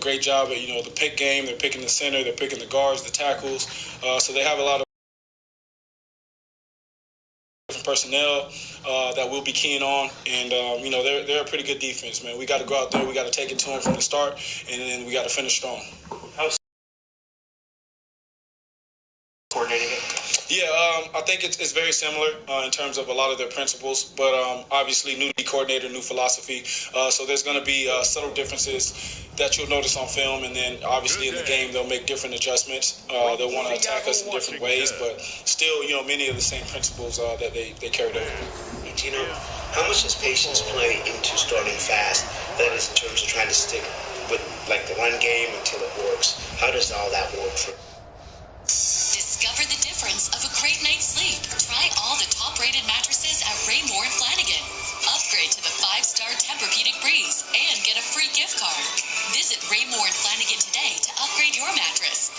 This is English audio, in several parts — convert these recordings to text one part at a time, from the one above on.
great job at, the pick game. They're picking the center, they're picking the guards, the tackles. So they have a lot of different personnel that we'll be keying on. And, they're a pretty good defense, man. We got to go out there. We got to take it to them from the start, and then we got to finish strong. How's coordinating it? Yeah, I think it's very similar in terms of a lot of their principles, but obviously new coordinator, new philosophy. So there's going to be subtle differences that you'll notice on film, and then obviously in the game they'll make different adjustments. They'll want to attack us in different ways, but still, many of the same principles that they carried over. How much does patience play into starting fast? That is, in terms of trying to stick with like the run game until it works. How does all that work for? Discover the difference of a great night's sleep. Try all the top-rated mattresses at Raymore and Flanigan. Upgrade to the 5-star Tempur-Pedic Breeze and get a free gift card. Visit Raymore and Flanigan today to upgrade your mattress.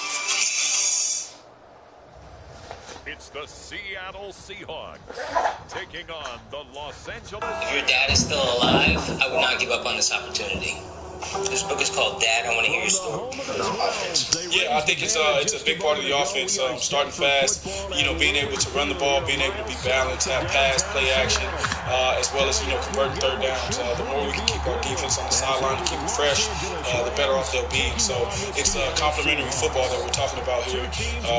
It's the Seattle Seahawks taking on the Los Angeles. If your dad is still alive, I would not give up on this opportunity. This book is called Dad, I Want to Hear Your Story. Yeah, I think it's a big part of the offense. Starting fast, being able to run the ball, being able to be balanced, have pass, play action, as well as converting third downs. The more we can keep our defense on the sideline to keep it fresh, the better off they'll be. So it's complementary football that we're talking about here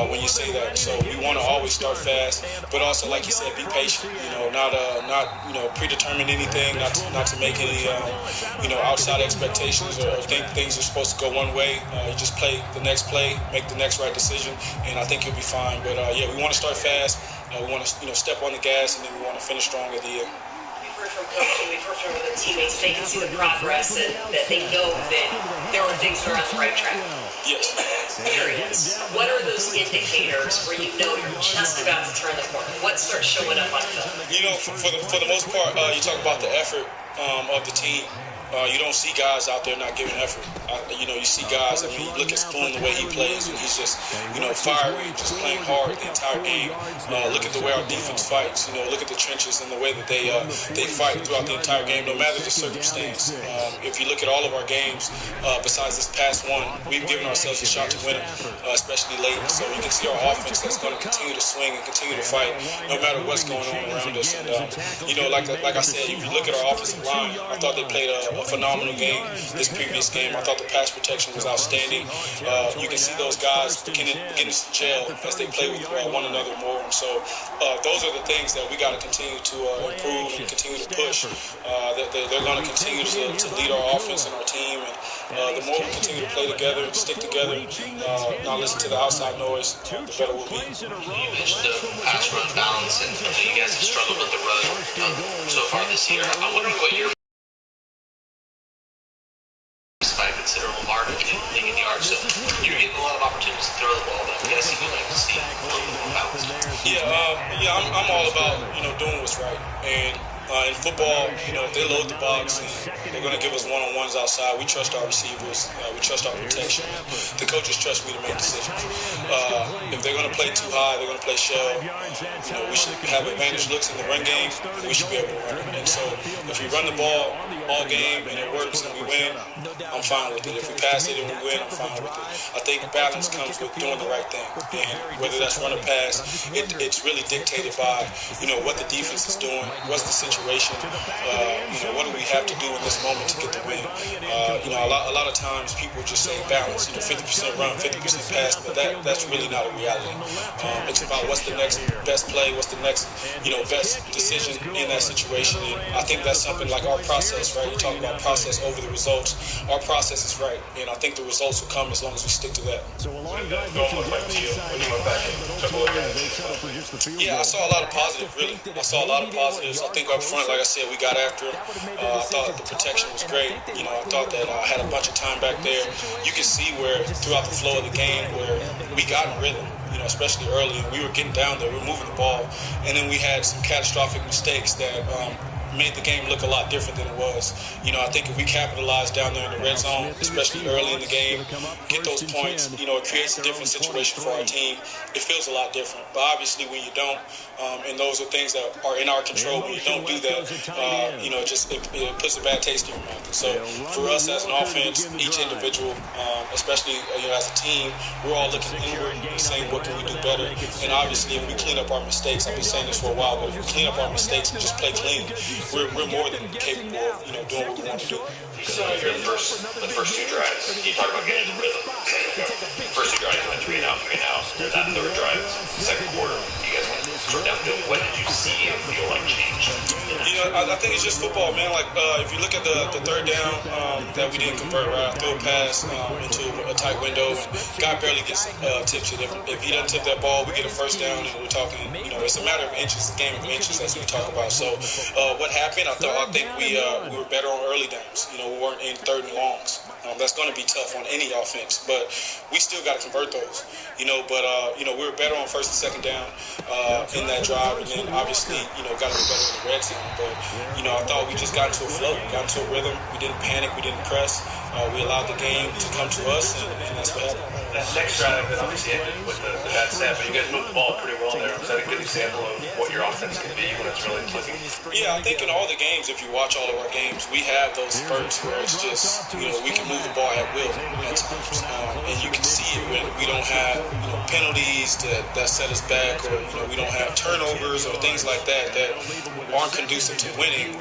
when you say that. So we want to always start fast, but also, like you said, be patient. Not predetermine anything, not to make any outside expectations or think things are supposed to go one way. You just play the next play, make the next right decision, and I think you'll be fine. But we want to start fast. We want to step on the gas, and then we want to finish strong at the end. We've heard from coaching, we've heard from the teammates. They can see the progress and that they know that there are things that are on the right track. Yes. Areas. What are those indicators where you know you're just about to turn the corner? What starts showing up on film? For the most part, you talk about the effort of the team. You don't see guys out there not giving effort. You see guys, you look at Spoon, the way he plays, and he's just, fiery, just playing hard the entire game. Look at the way our defense fights. Look at the trenches and the way that they fight throughout the entire game, no matter the circumstance. If you look at all of our games, besides this past one, we've given ourselves a shot to win it, especially late. So you can see our offense that's going to continue to swing and continue to fight, no matter what's going on around us. And, like I said, if you look at our offensive line, I thought they played a phenomenal game this previous game. I thought the pass protection was outstanding. You can see those guys beginning to gel as they play with one another more. And so those are the things that we got to continue to improve and continue to push. They're going to continue to lead our offense and our team. And the more we continue to play together and stick together, not listen to the outside noise, the better we'll be. You mentioned the pass run balance, and you guys have struggled with the run so far this year. I'm wondering what your considerable margin in yards. So you're getting a lot of opportunities to throw the ball, but I'm guessing you like to see a little bit more balance. I'm all about doing what's right. And in football, if they load the box and they're going to give us one-on-ones outside, we trust our receivers, we trust our protection. The coaches trust me to make decisions. If they're going to play too high, they're going to play shell. We should have advantage looks in the run game. We should be able to run it. And so if we run the ball all game and it works and we win, I'm fine with it. If we pass it and we win, I'm fine with it. I think balance comes with doing the right thing. And whether that's run or pass, it's really dictated by, what the defense is doing, what's the situation, what do we have to do in this moment to get the win. A lot of times people just say balance, 50% run, 50% pass, but that's really not a reality. It's about what's the next best play, what's the next, best decision in that situation. And I think that's something like our process, right? You talk about process over the results. Our process is right, and I think the results will come as long as we stick to that. Yeah, I saw a lot of positive, really. I saw a lot of positives. I think up front, like I said, we got after him. I thought the protection was great. I thought that I had a bunch of time back there. You can see where throughout the flow of the game where we got in rhythm, especially early, and we were getting down there, we were moving the ball, and then we had some catastrophic mistakes that made the game look a lot different than it was. I think if we capitalize down there in the red zone, especially early in the game, get those points, it creates a different situation for our team. It feels a lot different. But obviously when you don't, and those are things that are in our control, when you don't do that, it puts a bad taste in your mouth. And so for us as an offense, each individual, especially as a team, we're all looking inward and saying, what can we do better? And obviously if we clean up our mistakes, I've been saying this for a while, but if we clean up our mistakes and just play clean, we're more than capable of doing what we want to do. So the first two drives, you talk about getting into rhythm. First two drives went 3 and out. And that third drive, second quarter, you guys went sort of downfield. What did you see and feel like changed? I think it's just football, man. Like if you look at the third down that we didn't convert, right? I threw a pass into a tight window, and guy barely gets tips it. If he doesn't tip that ball, we get a first down, and we're talking. It's a matter of inches, a game of inches, as we talk about. So what happened? I think we were better on early downs. We weren't in third and longs. That's going to be tough on any offense, but we still got to convert those. But we were better on first and second down in that drive, and then obviously got to be better in the red zone. But I thought we just got into a flow, got into a rhythm. We didn't panic, we didn't press. We allowed the game to come to us, and that's what happened. That next drive that obviously ended with the bad snap, but you guys moved the ball pretty well there. Was that a good example of what your offense can be when it's really clicking? Yeah, I think in all the games, if you watch all of our games, we have those spurts where it's just, we can move the ball at will at times. And you can see it when we don't have penalties that set us back, or we don't have turnovers or things like that aren't conducive to winning.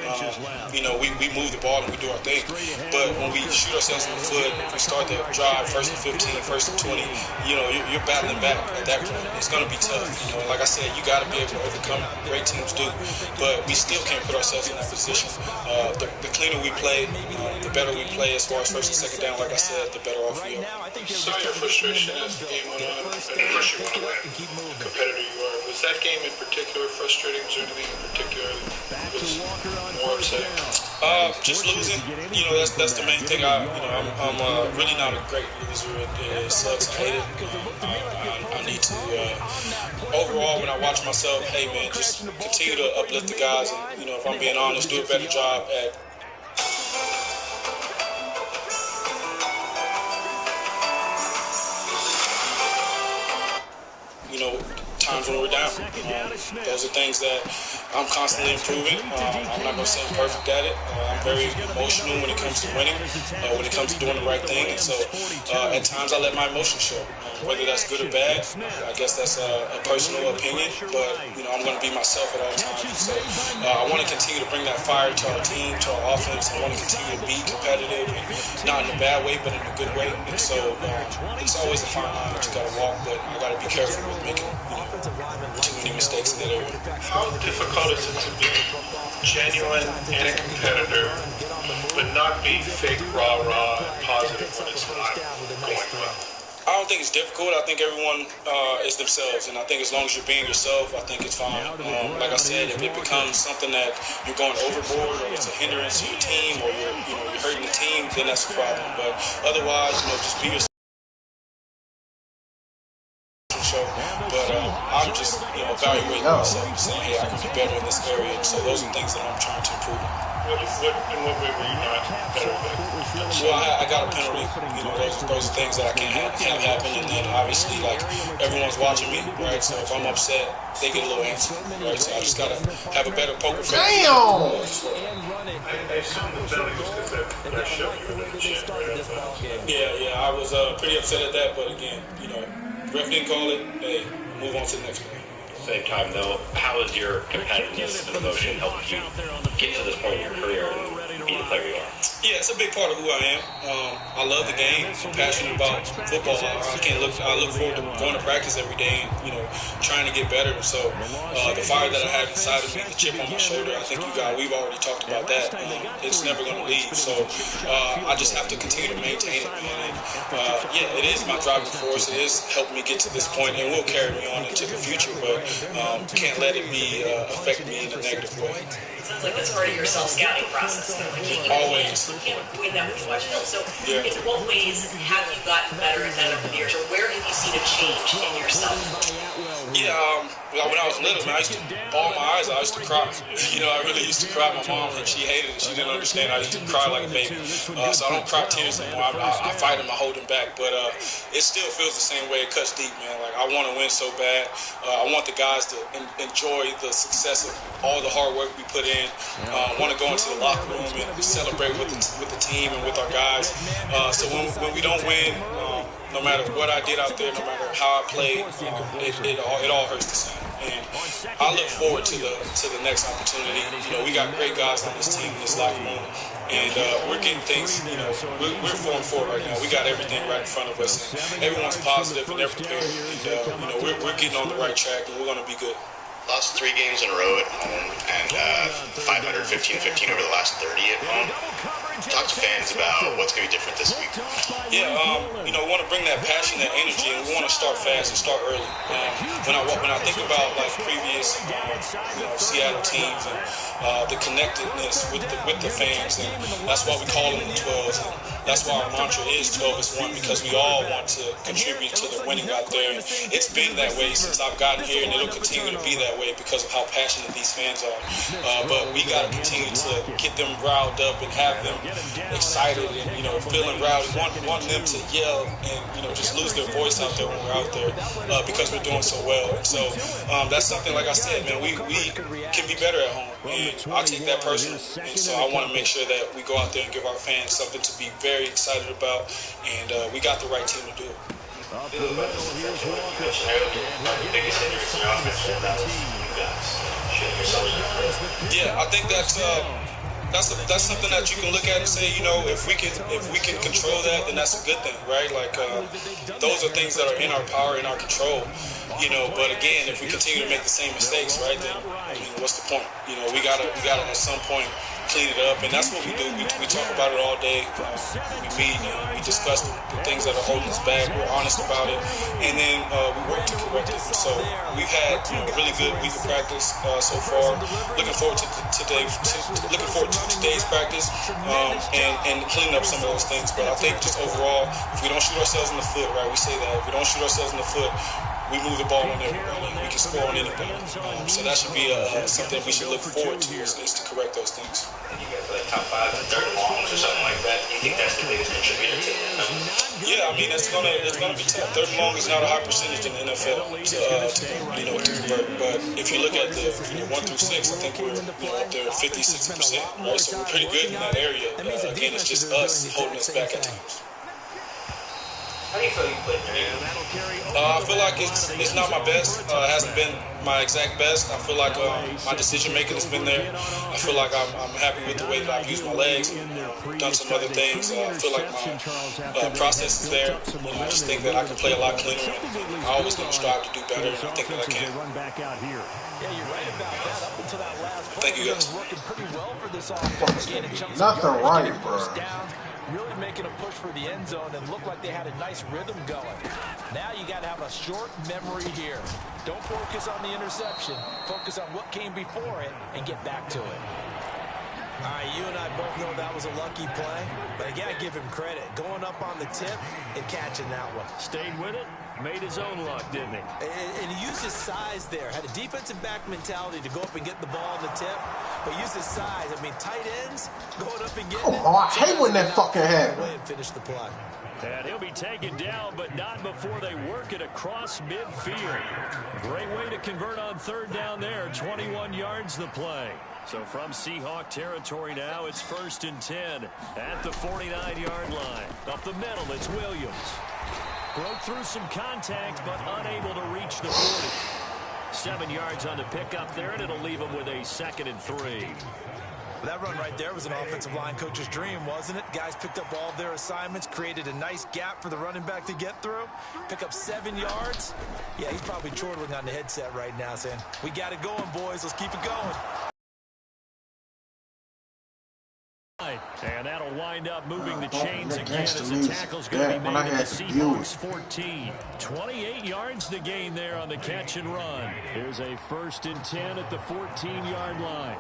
We move the ball and we do our thing. But when we shoot ourselves in the foot, if we start the drive first and 15, first and 20, you're battling back at that point. It's going to be tough. Like I said, you got to be able to overcome it. Great teams do. But we still can't put ourselves in that position. The cleaner we play, the better we play as far as first and second down, like I said, the better off we are. Saw your frustration as the game went on, and of course you want to win. Competitor you are. Was that game in particular frustrating? Was there anything in particular that was more upsetting? Just losing. That's the main thing. I'm really not a great loser. It sucks. I hate it. I need to. Overall, when I watch myself, hey man, just continue to uplift the guys, and if I'm being honest, do a better job at. Times when we're down. Those are things that I'm constantly improving. I'm not going to say I'm perfect at it. I'm very emotional when it comes to winning, when it comes to doing the right thing. And so at times I let my emotions show. Whether that's good or bad, I guess that's a personal opinion. But, I'm going to be myself at all times. So I want to continue to bring that fire to our team, to our offense. I want to continue to be competitive, not in a bad way, but in a good way. And so it's always a fine line that you got to walk, but I got to be careful with making too many mistakes in that area. How difficult is it to be genuine and a competitor, but not be fake, rah-rah, and positive when it's not going well? I don't think it's difficult. I think everyone is themselves, and I think as long as you're being yourself, I think it's fine. Like I said, if it becomes something that you're going overboard, or it's a hindrance to your team, or you're hurting the team, then that's a problem. But otherwise, just be yourself. But I'm just evaluating myself, saying, hey, I can be better in this area. So those are things that I'm trying to improve. In what way were you not better with? Well, I got a penalty. Those are things that I can't have happen. And then obviously, like, everyone's watching me, right? So if I'm upset, they get a little antsy, right? So I just gotta have a better poker face. Damn! I assume the penalty was because that shoved you into the chin right out of bounds. Yeah, I was pretty upset at that, but again, ref didn't call it. Hey, move on to the next play. Same time, though, how has your competitiveness and emotion helped you get to this point in your career and be the player you are? Yeah, it's a big part of who I am. I love the game. I'm passionate about football. I look forward to going to practice every day and, trying to get better. So the fire that I had inside of me, the chip on my shoulder, I think we've already talked about that. It's never going to leave. So I just have to continue to maintain it, man. And, it is my driving force. It is helping me get to this point and will carry me on into the future. But can't let it affect me in a negative way. It sounds like that's part of your self-scouting process. Always. You can't avoid that when you watch film. So in what ways have you gotten better at that over the years, or where have you seen a change in yourself? Yeah, when I was little, man, I used to bawl my eyes out. I used to cry. I really used to cry. My mom, she hated it. She didn't understand. I used to cry like a baby. So I don't cry tears anymore. I fight them. I hold them back. But it still feels the same way. It cuts deep, man. Like, I want to win so bad. I want the guys to enjoy the success of all the hard work we put in. I want to go into the locker room and celebrate with the team and with our guys. So when we don't win, no matter what I did out there, no matter how I played, it all hurts the same. And I look forward to the next opportunity. We got great guys on this team, in this locker room, and we're getting things. We're 4-4 right now. We got everything right in front of us. And everyone's positive and they're prepared. And we're getting on the right track, and we're going to be good. Lost 3 games in a row at home and 515-15 over the last 30 at home. Talk to fans about what's going to be different this week. Yeah, we want to bring that passion, that energy, and we want to start fast and start early. When I think about like previous Seattle teams and the connectedness with the fans, and that's why we call them the 12s. And that's why our mantra is 12 is 1, because we all want to contribute to the winning out there. And it's been that way since I've gotten here, and it'll continue to be that way because of how passionate these fans are. But we got to continue to get them riled up and have them excited and feeling riled, wanting them to yell and just lose their voice out there when we're out there because we're doing so well. And so that's something, like I said, man, we can be better at home, and I take that personally. And so I want to make sure that we go out there and give our fans something to be very excited about, and we got the right team to do it. Yeah, I think that's something that you can look at and say, if we can control that, then that's a good thing, right? Like those are things that are in our power, in our control, But again, if we continue to make the same mistakes, right, then what's the point? We gotta at some point clean it up, and that's what we do. We talk about it all day. We meet and we discuss the things that are holding us back. We're honest about it, and then we work to correct it. So we've had a really good week of practice so far. Looking forward to today's practice and cleaning up some of those things. But I think just overall, if we don't shoot ourselves in the foot, right? We say that if we don't shoot ourselves in the foot, we move the ball on everybody. We can score on anybody. So that should be something we should look forward to is to correct those things. You guys are like top 5 in third and longs or something like that. Do you think that's the biggest contributor to it? Yeah, I mean it's gonna be tough. Third and long is not a high percentage in the NFL to convert. But if you look at the 1 through 6, I think we're up there 50-60%. Right, so we're pretty good in that area. Again, it's just us holding us back at times. How do you feel you played today? I feel like it's not my best. It hasn't been my exact best. I feel like my decision making has been there. I feel like I'm happy with the way that I've used my legs, done some other things. I feel like my process is there. I just think that I can play a lot cleaner. And I always going to strive to do better, and I think that I can. Yeah, you're right about that. Up until that last play, Thank you, guys. working pretty well for this offense. Nothing right, bro. Really making a push for the end zone and looked like they had a nice rhythm going. Now you got to have a short memory here. Don't focus on the interception. Focus on what came before it and get back to it. All right, you and I both know that was a lucky play, but I got to give him credit. Going up on the tip and catching that one. Stayed with it, made his own luck, didn't he? And he used his size there. Had a defensive back mentality to go up and get the ball on the tip, but used his size. I mean, tight ends going up and getting it. Oh, I hate when that fucking happens. And finish the play. And he'll be taken down, but not before they work it across midfield. Great way to convert on third down there. 21 yards the play. So from Seahawk territory now, it's 1st and 10 at the 49-yard line. Up the middle, it's Williams. Broke through some contact, but unable to reach the 40. 7 yards on the pickup there, and it'll leave him with a 2nd and 3. That run right there was an offensive line coach's dream, wasn't it? Guys picked up all of their assignments, created a nice gap for the running back to get through, pick up 7 yards. Yeah, he's probably chortling on the headset right now saying, we got it going, boys. Let's keep it going. And that'll wind up moving the chains again as the tackle's going to be made at the Seahawks 14. 28 yards to gain there on the catch and run. Here's a 1st and 10 at the 14-yard line.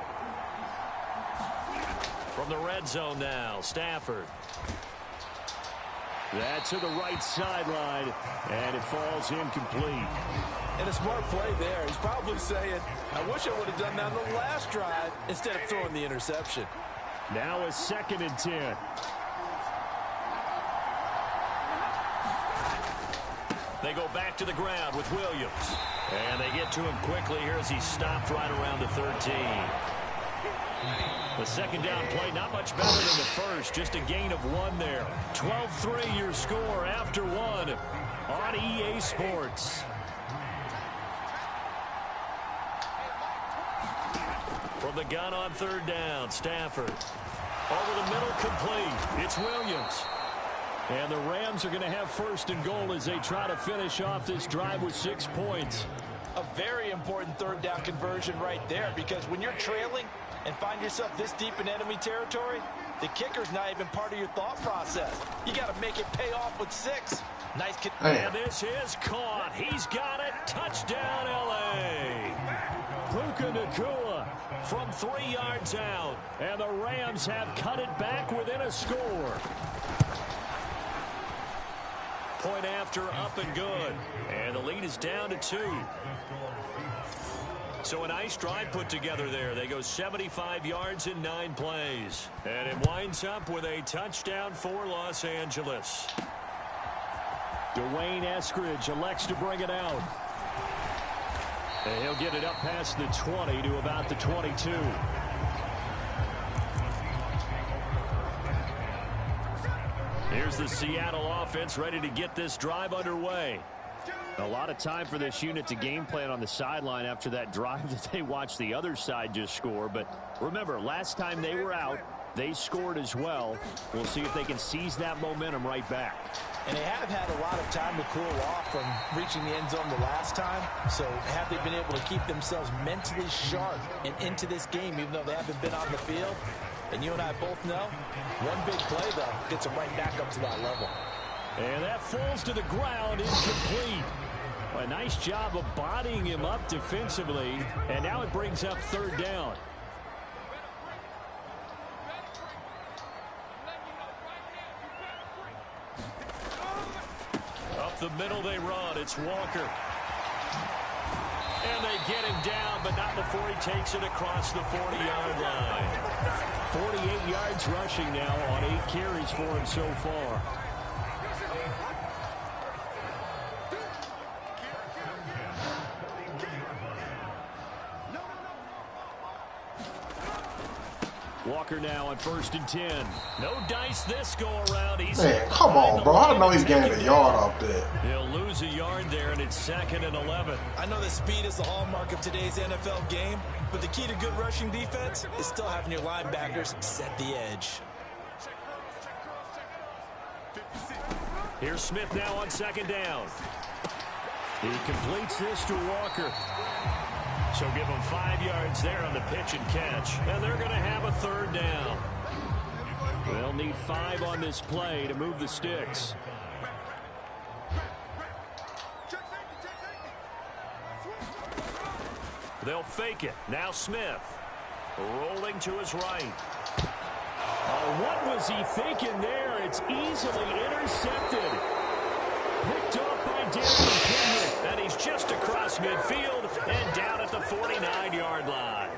From the red zone now, Stafford. That's to the right sideline, and it falls incomplete. And a smart play there. He's probably saying, I wish I would have done that on the last drive instead of throwing the interception. Now a 2nd and 10. They go back to the ground with Williams. And they get to him quickly here as he's stopped right around the 13. The 2nd down play, not much better than the first. Just a gain of 1 there. 12-3 your score after 1 on EA Sports. From the gun on 3rd down, Stafford. Over the middle, complete. It's Williams. And the Rams are going to have 1st and goal as they try to finish off this drive with 6 points. A very important 3rd down conversion right there, because when you're trailing and find yourself this deep in enemy territory, the kicker's not even part of your thought process. You got to make it pay off with 6. Nice kick. And this is caught. He's got it. Touchdown, L.A. Puka Nacua from 3 yards out. And the Rams have cut it back within a score. Point after, up and good. And the lead is down to 2. So a nice drive put together there. They go 75 yards in 9 plays. And it winds up with a touchdown for Los Angeles. Dwayne Eskridge elects to bring it out. And he'll get it up past the 20 to about the 22. Here's the Seattle offense ready to get this drive underway. A lot of time for this unit to game plan on the sideline after that drive that they watched the other side just score. But remember, last time they were out, they scored as well. We'll see if they can seize that momentum right back. And they have had a lot of time to cool off from reaching the end zone the last time. So have they been able to keep themselves mentally sharp and into this game, even though they haven't been on the field? And you and I both know, one big play, though, gets them right back up to that level. And that falls to the ground, incomplete. A nice job of bodying him up defensively. And now it brings up 3rd down. Up the middle they run. It's Walker. And they get him down, but not before he takes it across the 40-yard line. 48 yards rushing now on 8 carries for him so far. Walker now on 1st and 10. No dice this go around. Man, come on, bro. I know he's getting a yard up there. He'll lose a yard there, and it's 2nd and 11. I know that speed is the hallmark of today's NFL game, but the key to good rushing defense is still having your linebackers set the edge. Here's Smith now on 2nd down. He completes this to Walker. So give them 5 yards there on the pitch and catch. And they're going to have a 3rd down. They'll need 5 on this play to move the sticks. They'll fake it. Now Smith. Rolling to his right. Oh, what was he thinking there? It's easily intercepted. Picked off by Daniel Kendrick. And he's just across midfield and down at the 49-yard line.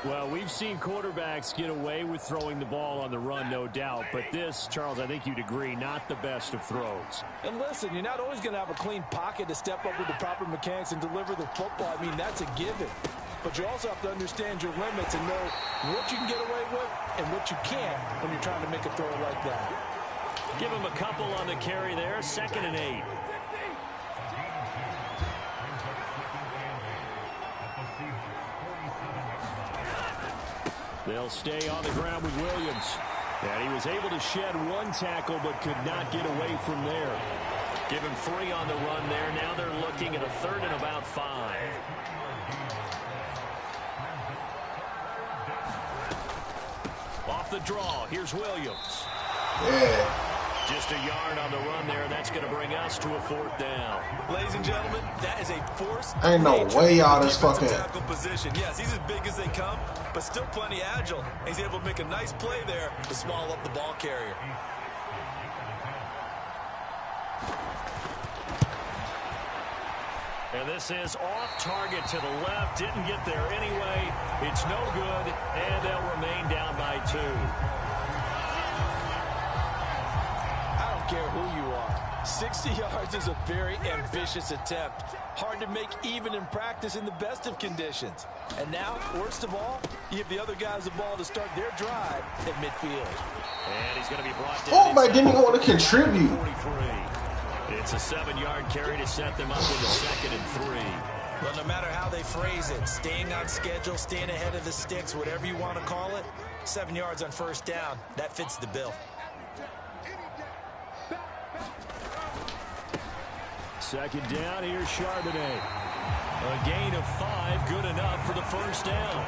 Well, we've seen quarterbacks get away with throwing the ball on the run, no doubt. But this, Charles, I think you'd agree, not the best of throws. And listen, you're not always going to have a clean pocket to step up with the proper mechanics and deliver the football. I mean, that's a given. But you also have to understand your limits and know what you can get away with and what you can't when you're trying to make a throw like that. Give him a couple on the carry there. 2nd and 8. They'll stay on the ground with Williams. And he was able to shed 1 tackle but could not get away from there. Give him 3 on the run there. Now they're looking at a 3rd and about 5. Off the draw, here's Williams. Yeah. Just a yard on the run there, and that's going to bring us to a 4th down. Ladies and gentlemen, that is a force. Ain't no way y'all this fucking tackle position. Yes, he's as big as they come, but still plenty agile. He's able to make a nice play there to swallow up the ball carrier. And this is off target to the left. Didn't get there anyway. It's no good, and they'll remain down by 2. I don't care who you are. 60 yards is a very ambitious attempt. Hard to make even in practice in the best of conditions. And now, worst of all, you give the other guys the ball to start their drive at midfield. And he's going to be brought down. Oh, my, didn't even want to contribute. 43. It's a 7-yard carry to set them up with a 2nd and 3. Well, no matter how they phrase it, staying on schedule, staying ahead of the sticks, whatever you want to call it, 7 yards on first down, that fits the bill. 2nd down, here's Charbonnet. A gain of 5, good enough for the first down.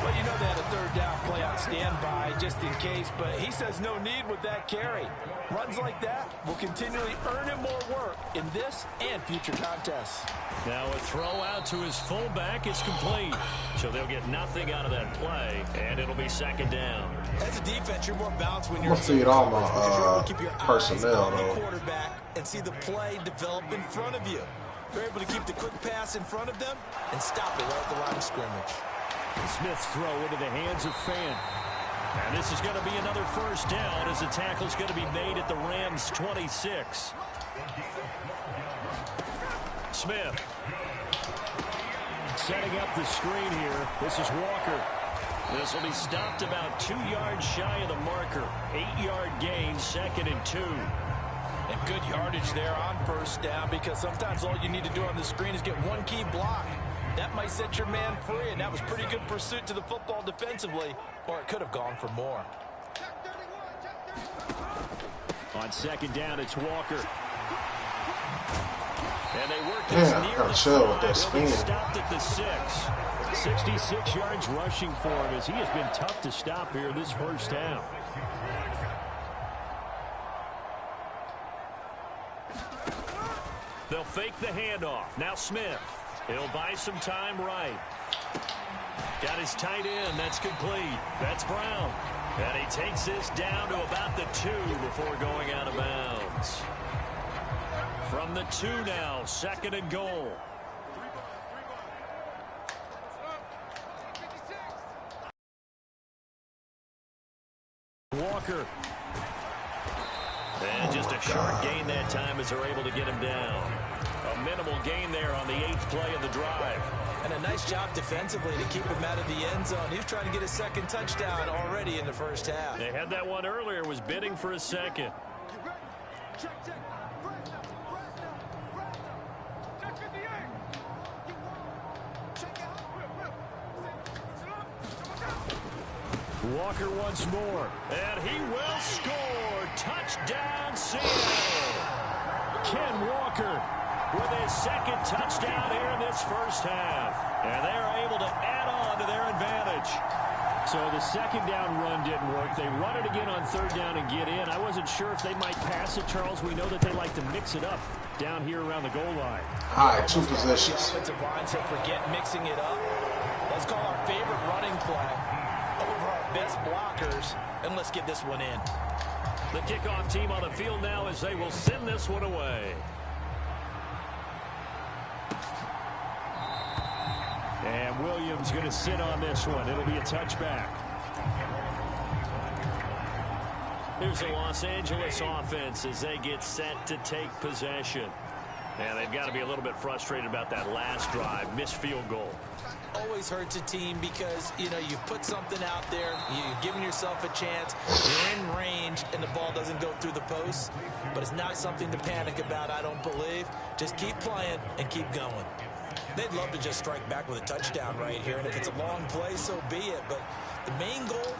Well, you know they had a 3rd down play on standby just in case, but he says no need with that carry. Runs like that will continually earn him more work in this and future contests. Now a throw out to his fullback is complete. So they'll get nothing out of that play, and it'll be 2nd down. As a defense, you're more balanced when you're I'm gonna feed all my keep your personnel eyes on the though. quarterback and see the play develop in front of you. They're able to keep the quick pass in front of them and stop it right at the line of scrimmage. Smith's throw into the hands of Fan. And this is going to be another first down as the tackle's going to be made at the Rams' 26. Smith setting up the screen here. This is Walker. This will be stopped about 2 yards shy of the marker. 8-yard gain, 2nd and 2. And good yardage there on first down because sometimes all you need to do on the screen is get one key block. That might set your man free, and that was pretty good pursuit to the football defensively, or it could have gone for more. On 2nd down, it's Walker. And they work this near the chill with that They'll be spin. stopped at the 6. 66 yards rushing for him as he has been tough to stop here this first half. They'll fake the handoff. Now Smith. He'll buy some time right. Got his tight end. That's complete. That's Brown. And he takes this down to about the 2 before going out of bounds. From the 2 now, 2nd and goal. Walker. And just a short gain that time as they're able to get him down. A minimal gain there on the 8th play of the drive. And a nice job defensively to keep him out of the end zone. He was trying to get his 2nd touchdown already in the first half. They had that one earlier, was bidding for a 2nd. Walker once more, and he will score. Touchdown, Seattle. Ken Walker with his 2nd touchdown here in this first half. And they're able to add on to their advantage. So the 2nd down run didn't work. They run it again on 3rd down and get in. I wasn't sure if they might pass it, Charles. We know that they like to mix it up down here around the goal line. All right, 2 possessions. Offensive line said forget mixing it up. Let's call our favorite running play over our best blockers, and let's get this one in. The kickoff team on the field now as they will send this one away. And Williams going to sit on this one. It'll be a touchback. Here's the Los Angeles offense as they get set to take possession. And they've got to be a little bit frustrated about that last drive. Missed field goal. Always hurts a team because, you know, you've put something out there, you've given yourself a chance, you're in range, and the ball doesn't go through the posts. But it's not something to panic about, I don't believe. Just keep playing and keep going. They'd love to just strike back with a touchdown right here, and if it's a long play, so be it. But the main goal,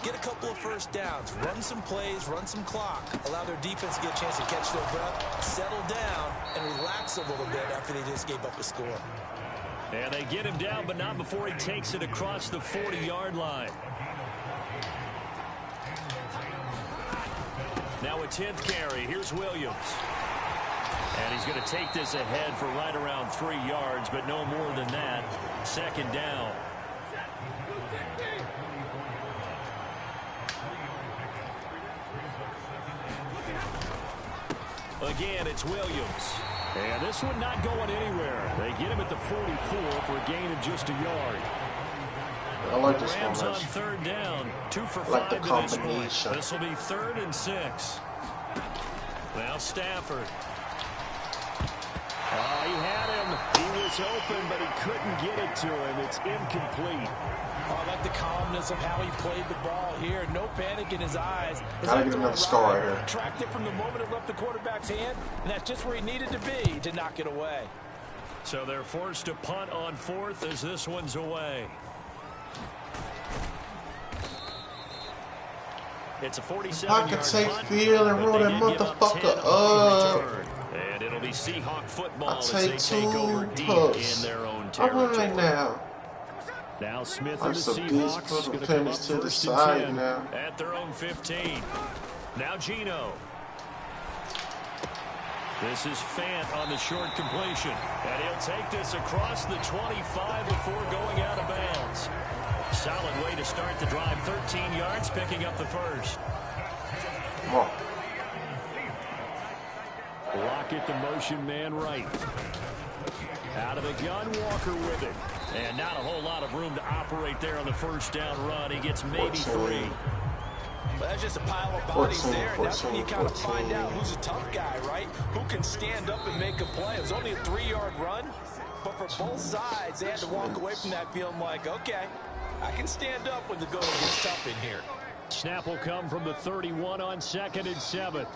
get a couple of first downs, run some plays, run some clock, allow their defense to get a chance to catch their breath, settle down, and relax a little bit after they just gave up a score. And they get him down, but not before he takes it across the 40-yard line. Now a 10th carry. Here's Williams. And he's going to take this ahead for right around 3 yards, but no more than that. 2nd down. Again, it's Williams. And this one not going anywhere. They get him at the 44 for a gain of just a yard. I like this Rams on formation. third down. 2 for 5 like the to this combination. point. This will be 3rd and 6. Now Stafford. Oh, he had him. He was open, but he couldn't get it to him. It's incomplete. Oh, I like the calmness of how he played the ball here. No panic in his eyes. Gotta get another score right here. Tracked it from the moment it left the quarterback's hand, and that's just where he needed to be to knock it away. So they're forced to punt on 4th as this one's away. It's a 47-yard I can take punt, field and roll that motherfucker up. And it'll be Seahawk football as take they take over deep in their own territory. Right now. Now Smith I and the Seahawks going to come up to the 1st side and 10 now. at their own 15. Now Geno. This is Fant on the short completion. And he'll take this across the 25 before going out of bounds. Solid way to start the drive. 13 yards, picking up the first. Come on. Lockett, the motion man right. Out of the gun, Walker with it. And not a whole lot of room to operate there on the first down run. He gets maybe 3. Well, that's just a pile of bodies there, and that's when you kind of find out who's a tough guy, right? Who can stand up and make a play. It was only a 3-yard run, but for both sides, they had to walk away from that feeling like, okay, I can stand up when the going gets tough in here. Snap will come from the 31 on 2nd and 7.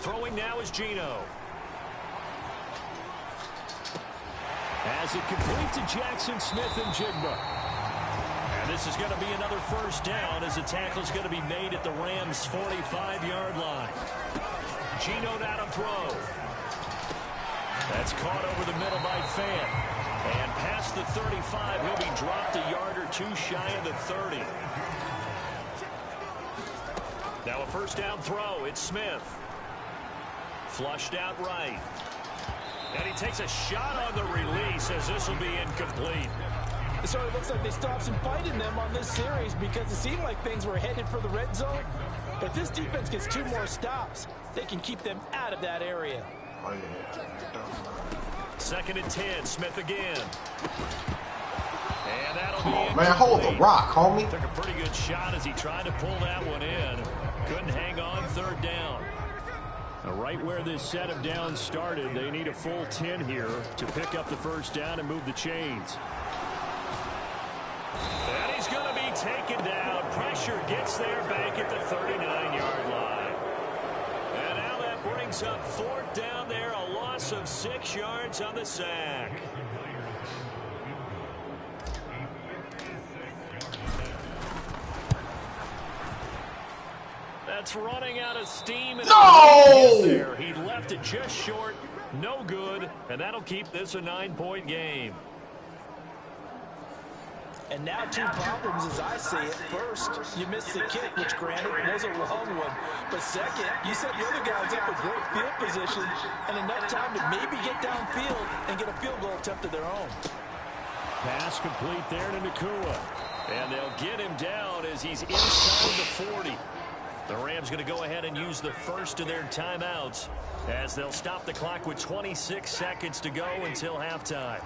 Throwing now is Geno. As it complete to Jackson Smith and Jigba. And this is going to be another first down as the tackle is going to be made at the Rams' 45-yard line. Geno now to throw. That's caught over the middle by Fant. And past the 35, he'll be dropped a yard or 2 shy of the 30. Now a first down throw. It's Smith. Flushed out right. And he takes a shot on the release as this will be incomplete. So it looks like they stopped some fight in them on this series because it seemed like things were headed for the red zone. But if this defense gets 2 more stops, they can keep them out of that area. Oh, yeah. 2nd and 10. Smith again. And that'll Come be on, man. Hold the rock, homie. Took a pretty good shot as he tried to pull that one in. Couldn't hang on 3rd down. Now, right where this set of downs started, they need a full 10 here to pick up the first down and move the chains. And he's going to be taken down. Pressure gets there back at the 39-yard line. And now that brings up 4th down there, a loss of 6 yards on the sack. That's running out of steam. And there. He left it just short. No good. And that'll keep this a 9-point game. And now 2 problems as I see it. First, you missed the kick, which granted was a long one. But second, you set the other guys up with great field position and enough time to maybe get downfield and get a field goal attempt of their own. Pass complete there to Nakua. And they'll get him down as he's inside the 40. The Rams going to go ahead and use the first of their timeouts as they'll stop the clock with 26 seconds to go until halftime.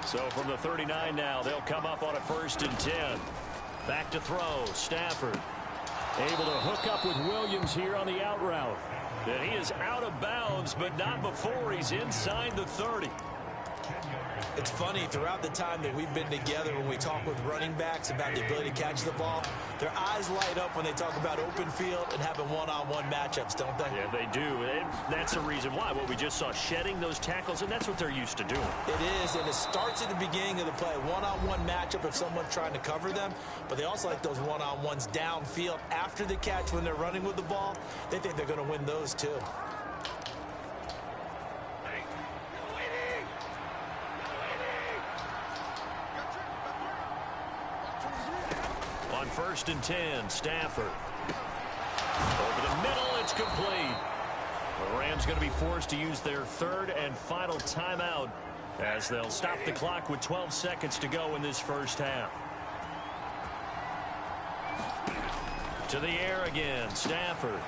So from the 39 now, they'll come up on a 1st and 10. Back to throw. Stafford able to hook up with Williams here on the out route. And he is out of bounds, but not before he's inside the 30. It's funny, throughout the time that we've been together, when we talk with running backs about the ability to catch the ball, their eyes light up when they talk about open field and having one-on-one matchups, don't they? Yeah, they do. And that's the reason why. Well, we just saw shedding those tackles, and that's what they're used to doing. It is, and it starts at the beginning of the play. One-on-one matchup if someone's trying to cover them, but they also like those one-on-ones downfield after the catch when they're running with the ball. They think they're going to win those too. On 1st and 10, Stafford. Over the middle, it's complete. The Rams going to be forced to use their 3rd and final timeout as they'll stop the clock with 12 seconds to go in this first half. To the air again, Stafford.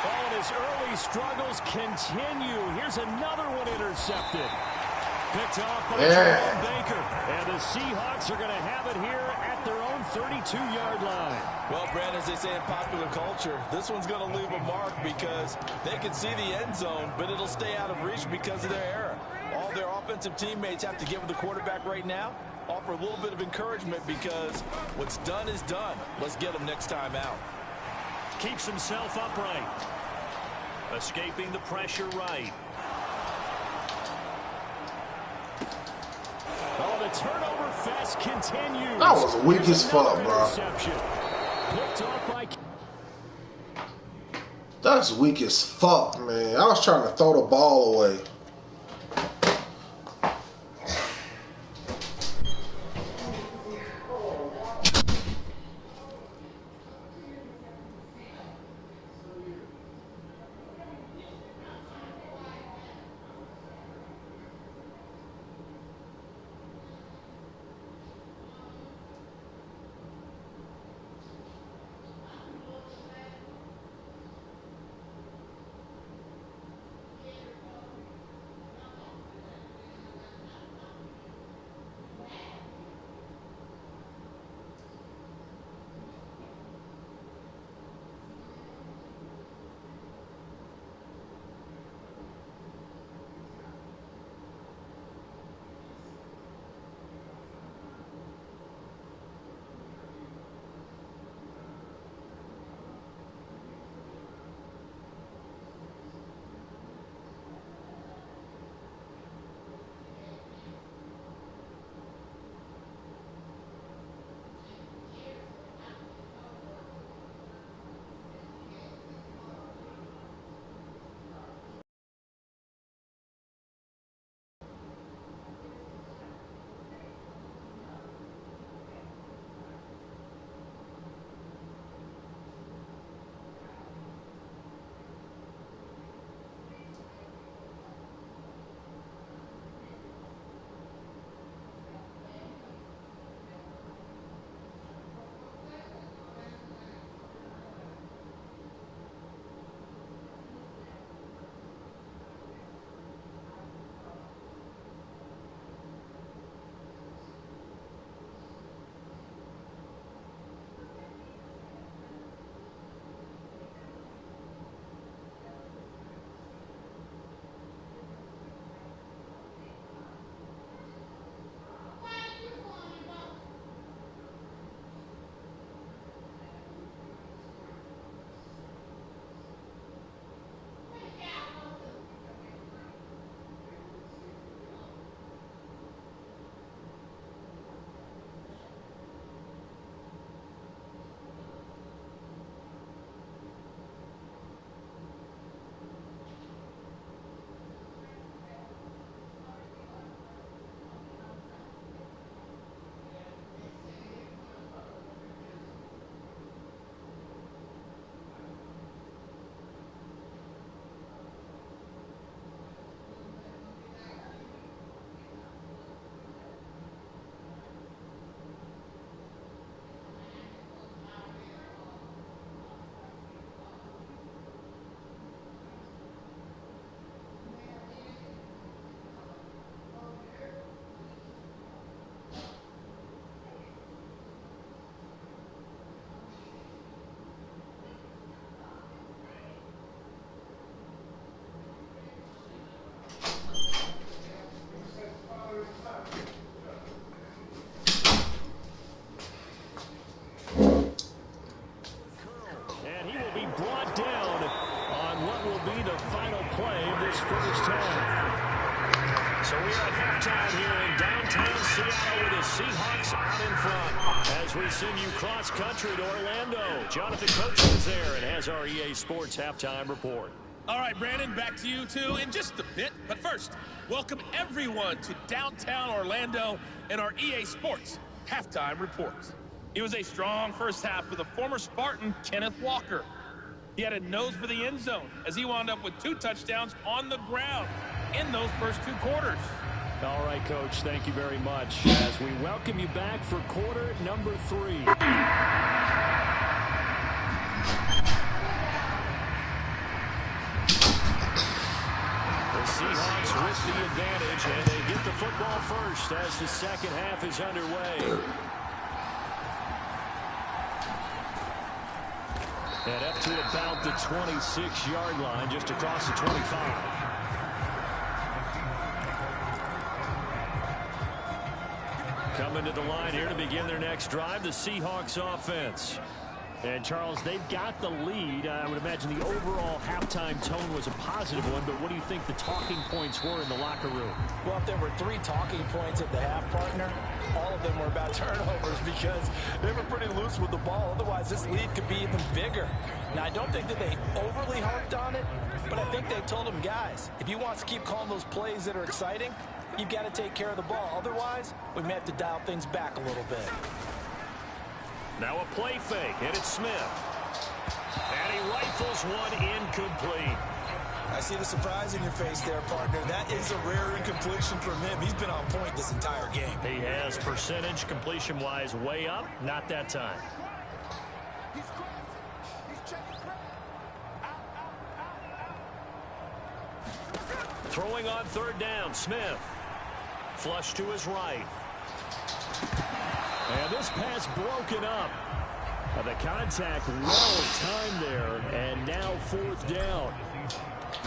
Oh, and his early struggles continue. Here's another one intercepted. Picked off by Jerome Baker. And the Seahawks are going to have it here at their own 32-yard line. Well, Brad, as they say in popular culture, this one's going to leave a mark because they can see the end zone, but it'll stay out of reach because of their error. All their offensive teammates have to give the quarterback right now, offer a little bit of encouragement because what's done is done. Let's get them next time out. Keeps himself upright. Escaping the pressure right. Oh, the turnover fest continues. That was weak as fuck, bro. Picked off by... That's weak as fuck, man. I was trying to throw the ball away. So we're at halftime here in downtown Seattle with the Seahawks out in front. As we send you cross-country to Orlando, Jonathan Coach is there and has our EA Sports halftime report. All right, Brandon, back to you two in just a bit. But first, welcome everyone to downtown Orlando and our EA Sports halftime report. It was a strong first half for the former Spartan, Kenneth Walker. He had a nose for the end zone as he wound up with 2 touchdowns on the ground in those first 2 quarters. All right, Coach, thank you very much as we welcome you back for quarter number 3. Seahawks with the advantage, and they get the football first as the second half is underway. And up to about the 26-yard line, just across the 25. Coming to the line here to begin their next drive, the Seahawks offense. And, Charles, they've got the lead. I would imagine the overall halftime tone was a positive one, but what do you think the talking points were in the locker room? Well, if there were 3 talking points at the half, partner, all of them were about turnovers because they were pretty loose with the ball. Otherwise, this lead could be even bigger. Now, I don't think that they overly harped on it, but I think they told them, guys, if you want to keep calling those plays that are exciting, you've got to take care of the ball. Otherwise, we may have to dial things back a little bit. Now a play fake, and it's Smith. And he rifles one incomplete. I see the surprise in your face there, partner. That is a rare incompletion from him. He's been on point this entire game. He has percentage completion-wise way up. Not that time. Throwing on third down, Smith. Flush to his right. And this pass broken up. The contact well timed there, and now fourth down.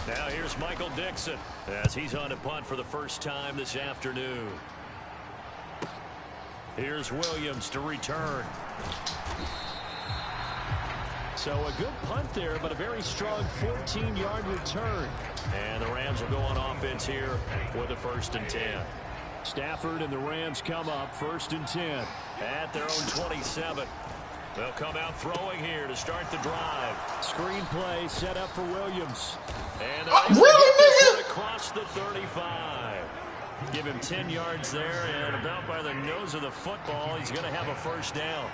Now here's Michael Dixon as he's on a punt for the first time this afternoon. Here's Williams to return. So a good punt there, but a very strong 14-yard return. And the Rams will go on offense here with a 1st and 10. Stafford and the Rams come up 1st and 10 at their own 27. They'll come out throwing here to start the drive. Screen play set up for Williams. And they're able to get this one across the 35. Give him 10 yards there, and about by the nose of the football, he's going to have a 1st down.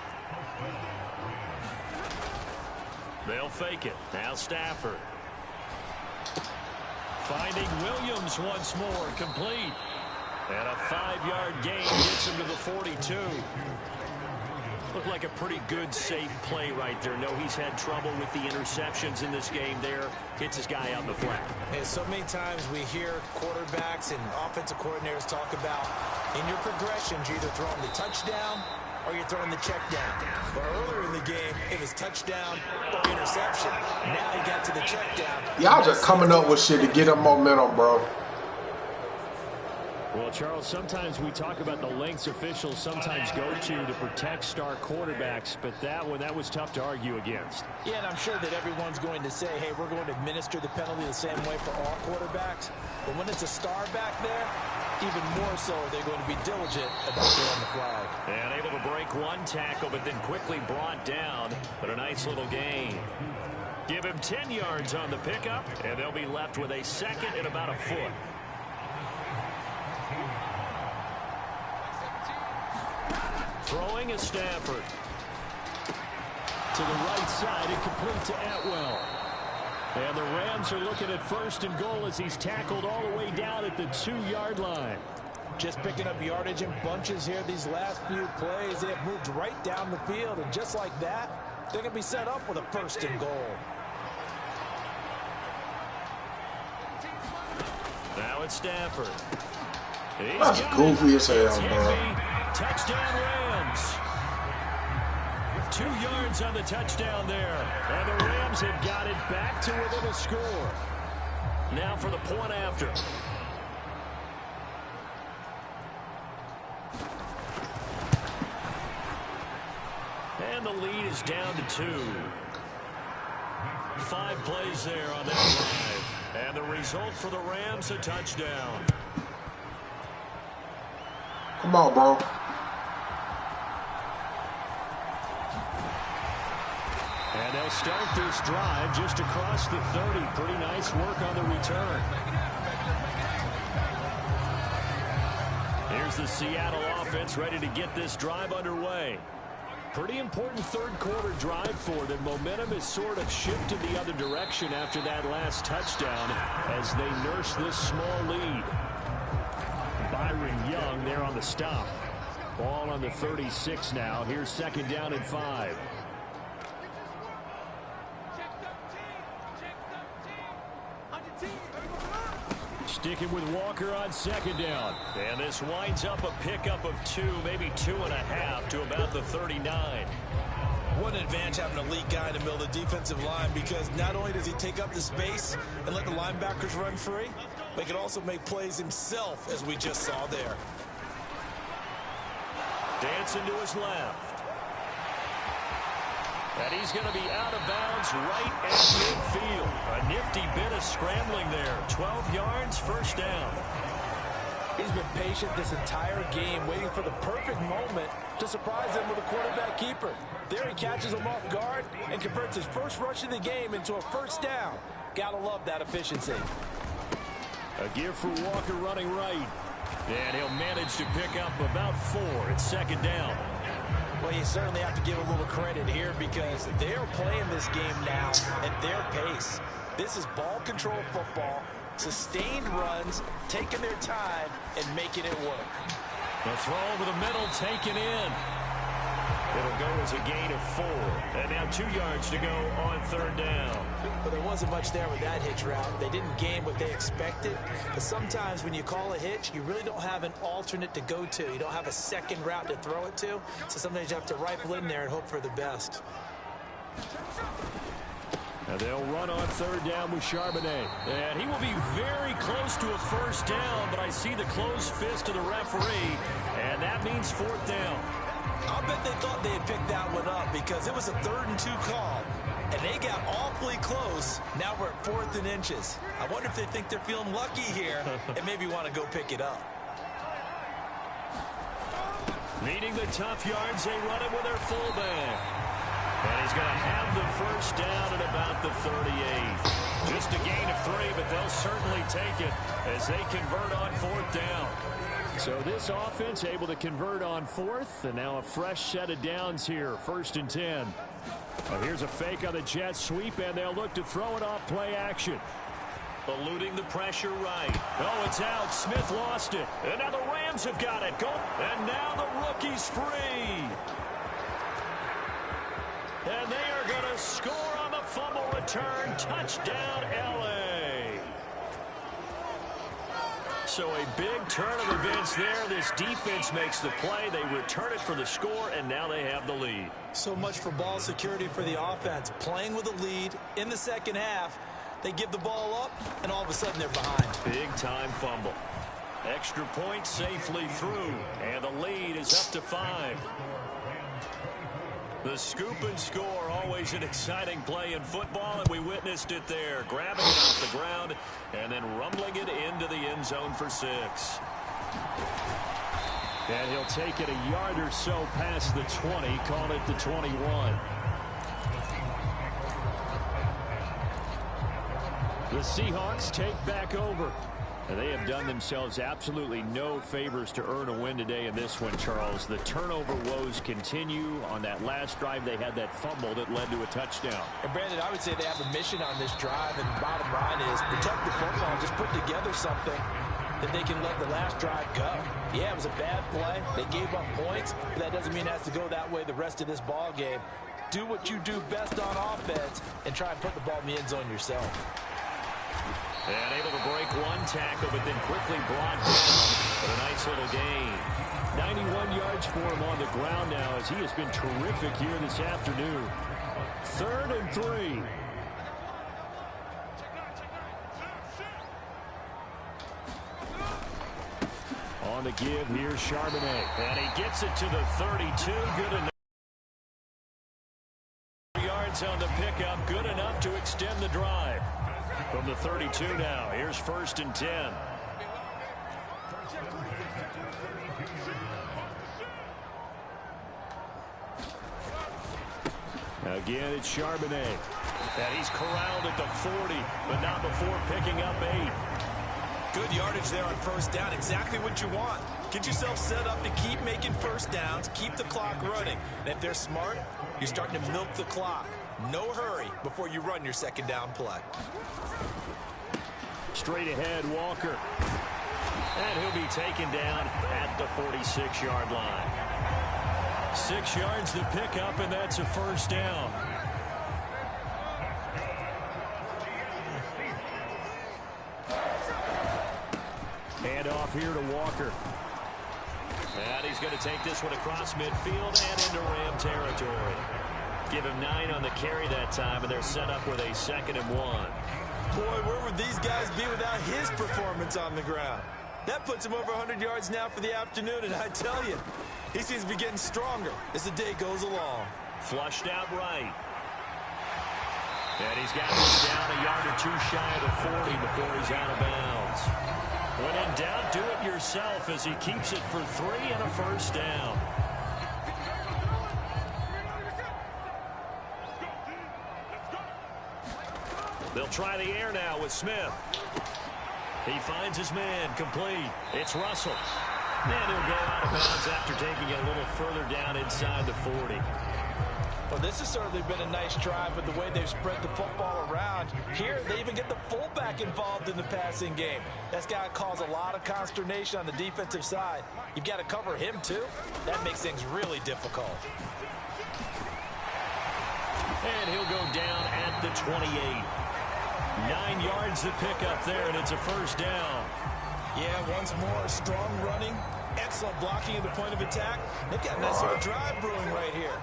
They'll fake it. Now Stafford. Finding Williams once more, complete. And a 5-yard gain gets him to the 42. Looked like a pretty good, safe play right there. No, he's had trouble with the interceptions in this game there. Hits his guy out the flat. And so many times we hear quarterbacks and offensive coordinators talk about in your progressions, you're either throwing the touchdown or you're throwing the check down. But earlier in the game, it was touchdown or interception. Now he got to the check down. Y'all just coming up with shit to get up momentum, bro. Well, Charles, sometimes we talk about the lengths officials sometimes go to protect star quarterbacks, but that was tough to argue against. Yeah, and I'm sure that everyone's going to say, hey, we're going to administer the penalty the same way for all quarterbacks. But when it's a star back there, even more so they're going to be diligent about throwing the flag. And able to break one tackle, but then quickly brought down. But a nice little gain. Give him 10 yards on the pickup, and they'll be left with a 2nd and about a foot. Throwing is Stafford. To the right side, incomplete to Atwell. And the Rams are looking at 1st and goal as he's tackled all the way down at the 2-yard line. Just picking up yardage in bunches here these last few plays. They have moved right down the field, and just like that, they're going to be set up with a 1st and goal. Now it's Stafford. That's goofy as hell, bro. Touchdown Rams. 2 yards on the touchdown there. And the Rams have got it back to within a score. Now for the point after. And the lead is down to 2. 5 plays there on that drive. And the result for the Rams, a touchdown. Come on, bro. And they'll start this drive just across the 30. Pretty nice work on the return. Here's the Seattle offense ready to get this drive underway. Pretty important 3rd quarter drive for them. Momentum has sort of shifted the other direction after that last touchdown as they nurse this small lead. Byron Young there on the stop. Ball on the 36 now. Here's 2nd down and 5. Sticking with Walker on second down. And this winds up a pickup of 2, maybe 2.5 to about the 39. What an advantage having a elite guy in the middle of the defensive line, because not only does he take up the space and let the linebackers run free, but he can also make plays himself, as we just saw there. Dancing to his left. And he's going to be out of bounds right at midfield. A nifty bit of scrambling there. 12 yards, first down. He's been patient this entire game, waiting for the perfect moment to surprise them with a quarterback keeper. There he catches him off guard and converts his first rush of the game into a first down. Gotta love that efficiency. A give for Walker running right. And he'll manage to pick up about 4 at second down. Well, you certainly have to give a little credit here, because they're playing this game now at their pace. This is ball control football, sustained runs, taking their time and making it work. The throw over the middle, taken in. It'll go as a gain of 4. And now 2 yards to go on third down. But there wasn't much there with that hitch route. They didn't gain what they expected. But sometimes when you call a hitch, you really don't have an alternate to go to. You don't have a second route to throw it to. So sometimes you have to rifle in there and hope for the best. And they'll run on third down with Charbonnet. And he will be very close to a first down, but I see the closed fist of the referee, and that means fourth down. I'll bet they thought they had picked that one up, because it was a 3rd and 2 call, and they got awfully close. Now we're at 4th and inches. I wonder if they think they're feeling lucky here and maybe want to go pick it up. Needing the tough yards, they run it with their fullback. And he's going to have the first down at about the 38. Just a gain of 3, but they'll certainly take it as they convert on fourth down. So this offense able to convert on 4th, and now a fresh set of downs here, 1st and 10. Well, here's a fake on the jet sweep, and they'll look to throw it off play action. Eluding the pressure right. Oh, it's out. Smith lost it. And now the Rams have got it. Go. And now the rookie's free. And they are going to score on the fumble return. Touchdown, L.A. So a big turn of events there. This defense makes the play. They return it for the score, and now they have the lead. So much for ball security for the offense. Playing with a lead in the second half. They give the ball up, and all of a sudden they're behind. Big-time fumble. Extra point safely through, and the lead is up to 5. The scoop and score, always an exciting play in football, and we witnessed it there. Grabbing it off the ground and then rumbling it into the end zone for 6. And he'll take it a yard or so past the 20, call it the 21. The Seahawks take back over. And they have done themselves absolutely no favors to earn a win today in this one, Charles. The turnover woes continue. On that last drive, they had that fumble that led to a touchdown. And, Brandon, I would say they have a mission on this drive, and the bottom line is protect the football. Just put together something that they can let the last drive go. Yeah, it was a bad play. They gave up points, but that doesn't mean it has to go that way the rest of this ball game. Do what you do best on offense and try and put the ball in the end zone yourself. And able to break one tackle, but then quickly brought down. But a nice little gain. 91 yards for him on the ground now, as he has been terrific here this afternoon. 3rd and 3. On the give, here's Charbonnet. And he gets it to the 32. Good enough. Yards on the pickup. Good enough to extend the drive. From the 32 now, here's 1st and 10. Again, it's Charbonnet. And he's corralled at the 40, but not before picking up 8. Good yardage there on first down. Exactly what you want. Get yourself set up to keep making first downs, keep the clock running. And if they're smart, you're starting to milk the clock. No hurry before you run your second down play. Straight ahead, Walker. And he'll be taken down at the 46-yard line. 6 yards to pick up, and that's a first down. handoff here to Walker. And he's going to take this one across midfield and into Ram territory. Give him 9 on the carry that time, and they're set up with a 2nd and 1. Boy, where would these guys be without his performance on the ground? That puts him over 100 yards now for the afternoon, and I tell you, he seems to be getting stronger as the day goes along. Flushed out right. And he's got this down a yard or 2 shy of the 40 before he's out of bounds. When in doubt, do it yourself as he keeps it for 3 and a first down. They'll try the air now with Smith. He finds his man complete. It's Russell. And he'll go out of bounds after taking it a little further down inside the 40. Well, this has certainly been a nice drive with the way they've spread the football around. Here, they even get the fullback involved in the passing game. That's got to cause a lot of consternation on the defensive side. You've got to cover him, too. That makes things really difficult. And he'll go down at the 28. 9 yards to pick up there, and it's a first down. Yeah, once more, strong running, excellent blocking at the point of attack. They've got a nice little drive brewing right here.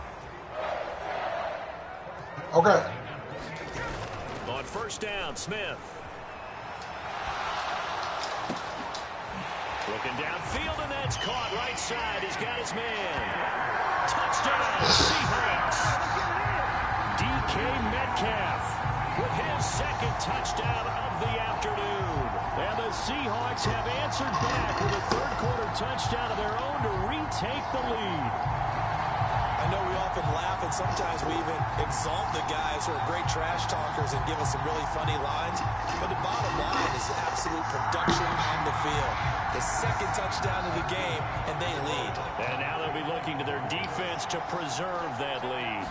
Okay. On first down, Smith. Looking downfield, and that's caught right side. He's got his man. Touchdown, Seahawks. DK Metcalf with his 2nd touchdown of the afternoon. And the Seahawks have answered back with a 3rd quarter touchdown of their own to retake the lead. I know we often laugh, and sometimes we even exalt the guys who are great trash talkers and give us some really funny lines. But the bottom line is absolute production on the field. The 2nd touchdown of the game, and they lead. And now they'll be looking to their defense to preserve that lead.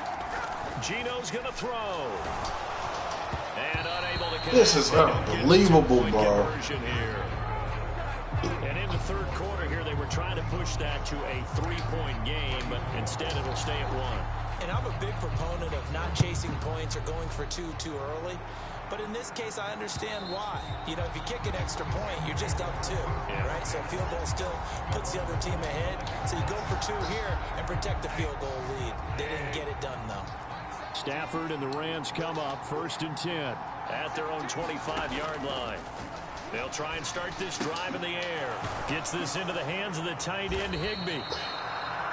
Gino's going to throw. And unable to connect. This is unbelievable, bro. And in the 3rd quarter here, they were trying to push that to a 3-point game, but instead it'll stay at 1. And I'm a big proponent of not chasing points or going for 2 too early. But in this case, I understand why. You know, if you kick an extra point, you're just up 2, right? So field goal still puts the other team ahead. So you go for 2 here and protect the field goal lead. They didn't get it done, though. Stafford and the Rams come up 1st and 10 at their own 25-yard line. They'll try and start this drive in the air. Gets this into the hands of the tight end, Higbee.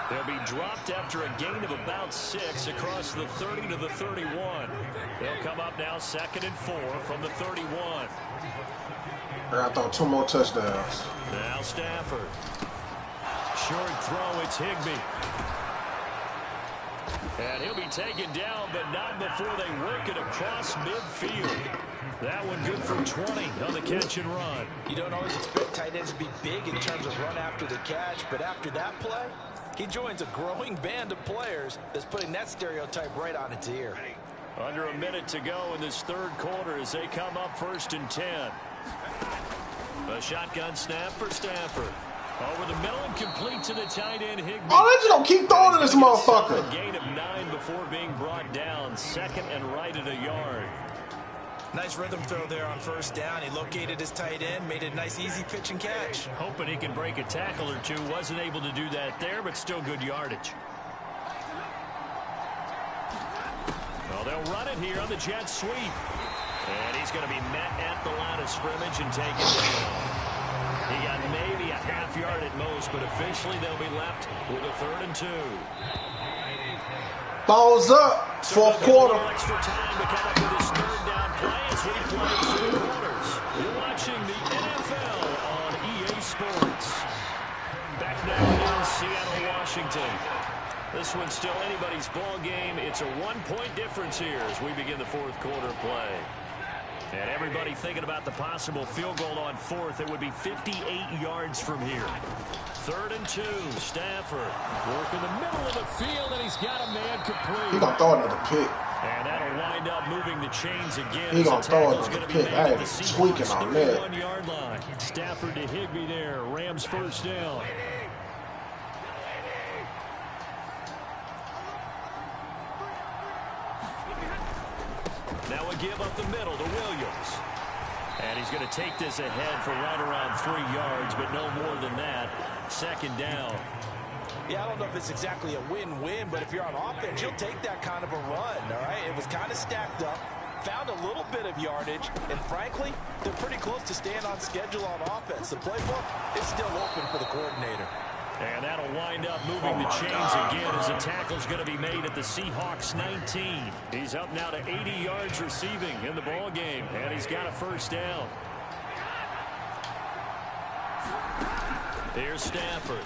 They'll be dropped after a gain of about 6 across the 30 to the 31. They'll come up now 2nd and 4 from the 31. I thought 2 more touchdowns. Now Stafford. Short throw, it's Higbee. And he'll be taken down, but not before they work it across midfield. That one good for 20 on the catch and run. You don't always expect tight ends to be big in terms of run after the catch, but after that play, he joins a growing band of players that's putting that stereotype right on its ear. Under a minute to go in this 3rd quarter as they come up 1st and 10. A shotgun snap for Stafford. Over the middle and complete to the tight end, Higbee. Oh, they just gonna keep throwing to this motherfucker. A gain of 9 before being brought down. 2nd and right at a yard. Nice rhythm throw there on 1st down. He located his tight end, made a nice easy pitch and catch. Hoping he can break a tackle or 2. Wasn't able to do that there, but still good yardage. Well, they'll run it here on the jet sweep. And he's going to be met at the line of scrimmage and taken down. He got maybe a half yard at most, but officially they'll be left with a 3rd and 2. Balls up. 4th quarter. Extra time to come up with his 3rd down play as we play 3 quarters. You're watching the NFL on EA Sports. Back now in Seattle, Washington. This one's still anybody's ball game. It's a 1-point difference here as we begin the 4th quarter play. And everybody thinking about the possible field goal on 4th. It would be 58 yards from here. 3rd and 2. Stafford working the middle of the field, and he's got a man complete. He gonna throw it to the pick. And that'll wind up moving the chains again. He gonna throw it to the pick. I ain't tweaking on that. 31-yard line. Stafford to Higbee there. Rams 1st down. Now a give up the middle to Williams. And he's going to take this ahead for right around 3 yards, but no more than that. Second down. Yeah, I don't know if it's exactly a win-win, but if you're on offense, you'll take that kind of a run, all right? It was kind of stacked up, found a little bit of yardage, and frankly, they're pretty close to staying on schedule on offense. The playbook is still open for the coordinator. And that'll wind up moving the chains again as a tackle's going to be made at the Seahawks 19. He's up now to 80 yards receiving in the ball game, and he's got a first down. Here's Stafford.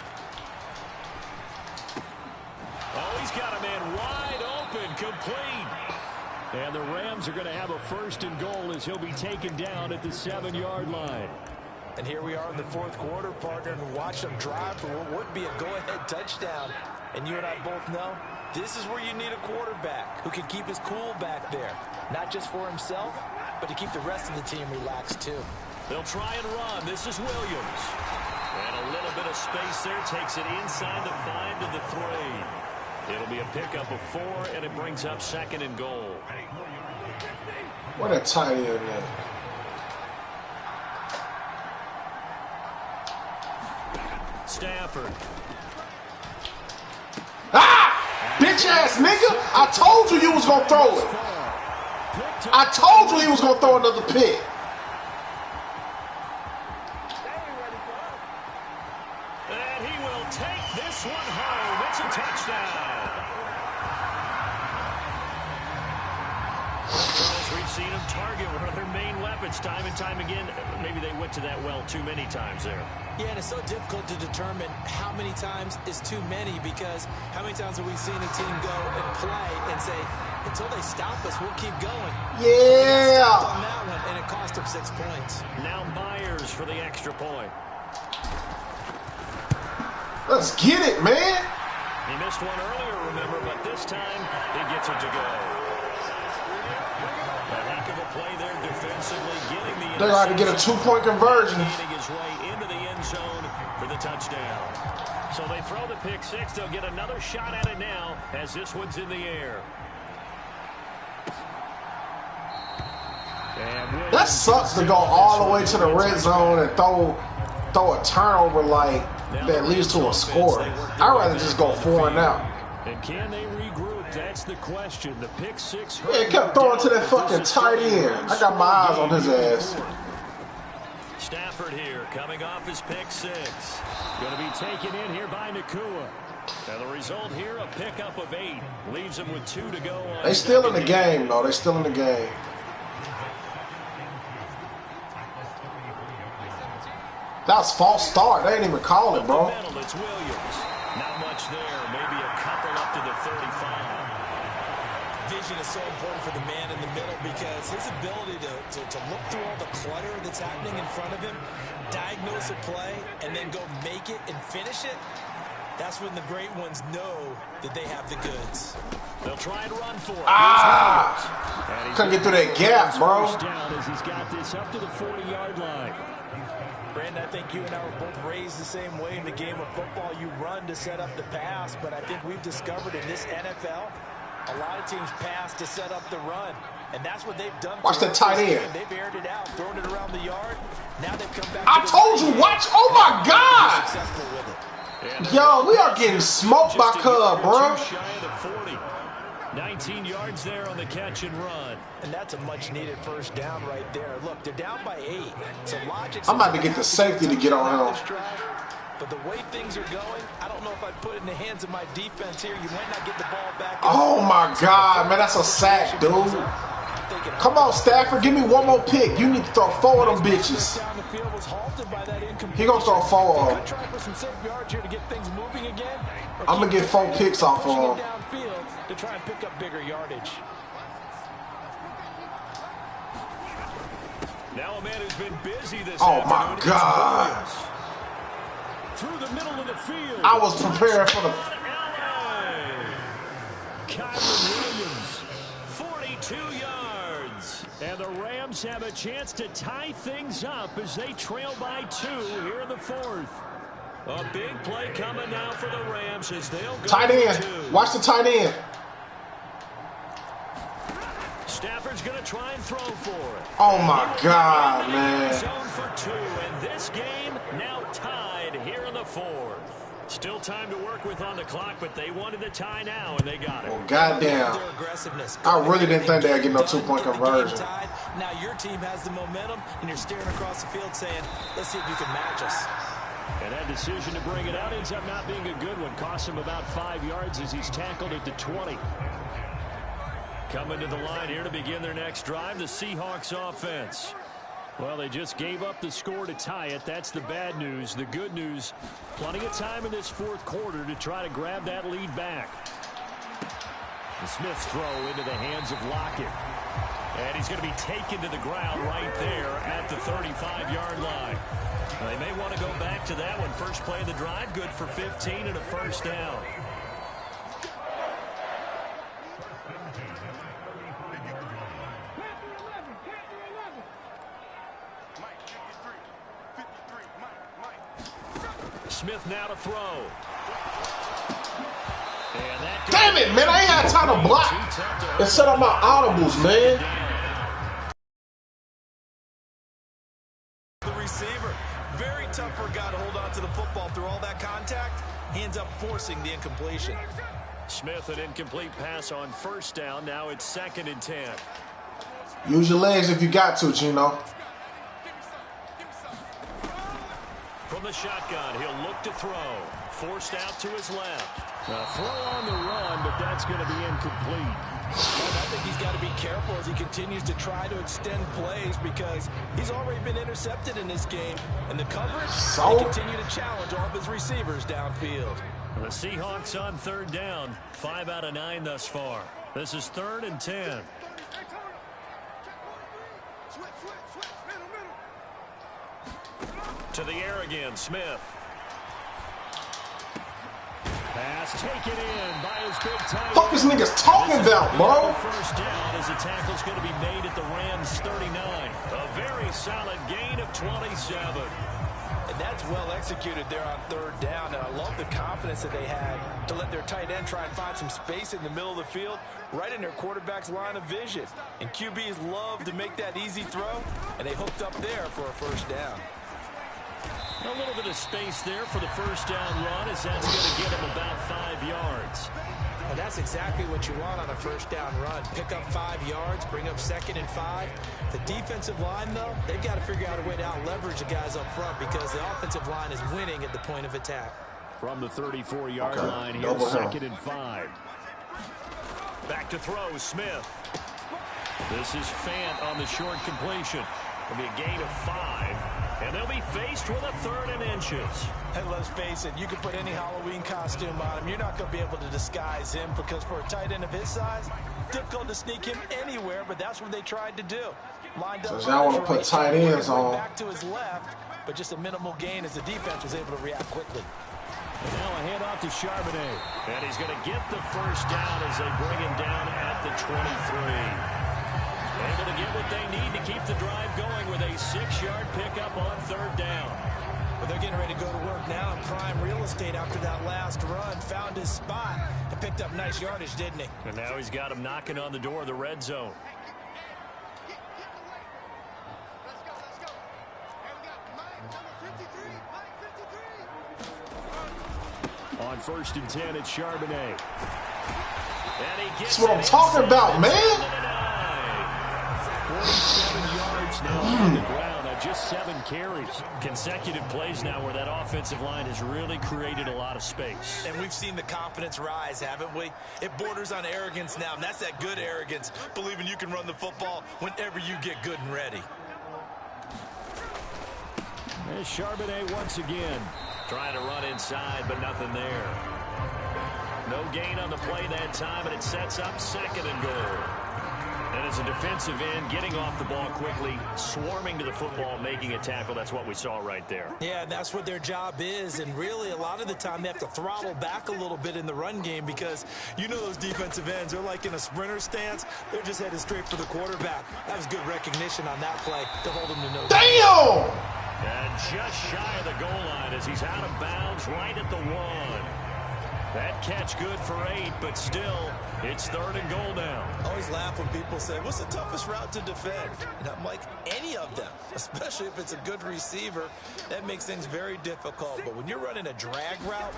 Oh, he's got a man wide open, complete. And the Rams are going to have a first and goal as he'll be taken down at the 7-yard line. And here we are in the fourth quarter, partner, and watch them drive for what would be a go-ahead touchdown. And you and I both know this is where you need a quarterback who can keep his cool back there. Not just for himself, but to keep the rest of the team relaxed too. They'll try and run. This is Williams. And a little bit of space there. Takes it inside the 5 to the 3. It'll be a pickup of 4, and it brings up second and goal. What a tight end there. Stafford. Ah! Bitch ass nigga! I told you was gonna throw it. I told you he was gonna throw another pick. And he will take this one home. It's a touchdown. We've seen him target one of their main weapons time and time again. Maybe they went to that well too many times there. Yeah, and it's so difficult to determine how many times is too many, because how many times have we seen a team go and play and say, until they stop us, we'll keep going. Yeah. On that one, and it cost them 6 points. Now Myers for the extra point. Let's get it, man. He missed one earlier, remember, but this time he gets it to go. A heck of a play there defensively, getting the They got to get a 2-point conversion. Getting his way into the end zone for the touchdown. So they throw the pick 6. They'll get another shot at it now as this one's in the air. That sucks to go all the way to the red zone and throw a turnover like that leads to a score. I'd rather just go 4 and out. And can they regroup? That's the question. The pick 6. Yeah, kept throwing to that fucking tight end. I got my eyes on his ass. Stafford here, coming off his pick 6. Going to be taken in here by Nakua. And the result here, a pickup of 8. Leaves him with 2 to go. They still in the game, though. They still in the game. That's false start. They didn't even call it, bro. It's Williams. Not much there. Maybe a couple up to the 35. Vision is so important for the man in the middle, because his ability to look through all the clutter that's happening in front of him, diagnose a play, and then go make it and finish it, that's when the great ones know that they have the goods. They'll try and run for it. Couldn't get through that gap, bro. First down as he's got this up to the 40-yard line. Brandon, I think you and I were both raised the same way in the game of football. You run to set up the pass, but I think we've discovered in this NFL, a lot of teams pass to set up the run, and that's what they've done. Watch that tight end. They've aired it out, thrown it around the yard. Now they've come back. I told you, watch. Oh, my God. Yo, we are getting smoked by Cub, bro. 19 yards there on the catch and run. And that's a much-needed first down right there. Look, they're down by 8. So logic. I'm about to get the safety to get on him. But the way things are going, I don't know if I'd put it in the hands of my defense here. You might not get the ball back. Oh, my God, man. That's a sack, dude. Come on, Stafford. Give me one more pick. You need to throw 4 of them bitches. He going to throw 4 of them. I'm going to get 4 picks off of him. To try and pick up bigger yardage. Now a man who's been busy this afternoon. My God. Through the middle of the field. I was prepared for the... Kyron Williams, 42 yards. And the Rams have a chance to tie things up as they trail by 2 here in the 4th. A big play coming now for the Rams as they'll go tight end. Watch the tight end. Stafford's He's going to try and throw for it. Oh, my God, man. Zone for 2, and this game now tied here in the 4th. Still time to work with on the clock, but they wanted the tie now, and they got it. Well, goddamn. I really didn't think they'd get no 2-point conversion. Now your team has the momentum, and you're staring across the field saying, let's see if you can match us. And that decision to bring it out ends up not being a good one. Costs him about 5 yards as he's tackled at the 20. Coming to the line here to begin their next drive, the Seahawks offense. Well, they just gave up the score to tie it. That's the bad news. The good news, plenty of time in this 4th quarter to try to grab that lead back. The Smith's throw into the hands of Lockett. And he's going to be taken to the ground right there at the 35-yard line. They may want to go back to that one. First play of the drive, good for 15 and a first down. Smith now to throw. Damn it, man. I ain't had time to block and set up my audibles, man. The receiver. Very tough for a guy to hold on to the football through all that contact. He ends up forcing the incompletion. Smith, an incomplete pass on first down. Now it's 2nd and 10. Use your legs if you got to, Gino. From the shotgun, he'll look to throw. Forced out to his left. A throw on the run, but that's going to be incomplete. And I think he's got to be careful as he continues to try to extend plays because he's already been intercepted in this game. And the coverage, they continue to challenge all of his receivers downfield. The Seahawks on 3rd down. 5 out of 9 thus far. This is 3rd and 10. To the air again, Smith. Pass taken in by his big tight end. What this nigga's talking about, bro? First down as the tackle's going to be made at the Rams' 39. A very solid gain of 27. And that's well executed there on 3rd down. And I love the confidence that they had to let their tight end try and find some space in the middle of the field, right in their quarterback's line of vision. And QBs love to make that easy throw, and they hooked up there for a first down. A little bit of space there for the first down run as that's going to get him about 5 yards. And that's exactly what you want on a first down run. Pick up 5 yards, bring up 2nd and 5. The defensive line, though, they've got to figure out a way to out-leverage the guys up front because the offensive line is winning at the point of attack. From the 34-yard line here, 2nd and 5. Back to throw, Smith. This is Fant on the short completion. It'll be a gain of 5. And they'll be faced with a 3rd and inches. And let's face it, you can put any Halloween costume on him. You're not going to be able to disguise him because for a tight end of his size, difficult to sneak him anywhere, but that's what they tried to do. Lined up so y'all want to put tight ends on. Back to his left, but just a minimal gain as the defense was able to react quickly. And now a handoff to Charbonnet. And he's going to get the first down as they bring him down at the 23. Able to get what they need to keep the drive going with a 6-yard pickup on 3rd down. But they're getting ready to go to work now in prime real estate after that last run. Found his spot and picked up nice yardage, didn't he? And now he's got him knocking on the door of the red zone. On 1st and 10, it's Charbonnet. That's what I'm talking about, man. 47 yards now on the ground on just 7 carries. Consecutive plays now where that offensive line has really created a lot of space. And we've seen the confidence rise, haven't we? It borders on arrogance now, and that's that good arrogance, believing you can run the football whenever you get good and ready. There's Charbonnet once again. Trying to run inside, but nothing there. No gain on the play that time, and it sets up 2nd and goal. And as a defensive end, getting off the ball quickly, swarming to the football, making a tackle, that's what we saw right there. Yeah, that's what their job is, and really a lot of the time they have to throttle back a little bit in the run game because you know those defensive ends, they're like in a sprinter stance, they're just headed straight for the quarterback. That was good recognition on that play to hold him to no. Damn! And just shy of the goal line as he's out of bounds right at the 1. That catch good for 8, but still, it's 3rd and goal now. I always laugh when people say, what's the toughest route to defend? And I'm like, any of them, especially if it's a good receiver. That makes things very difficult. But when you're running a drag route,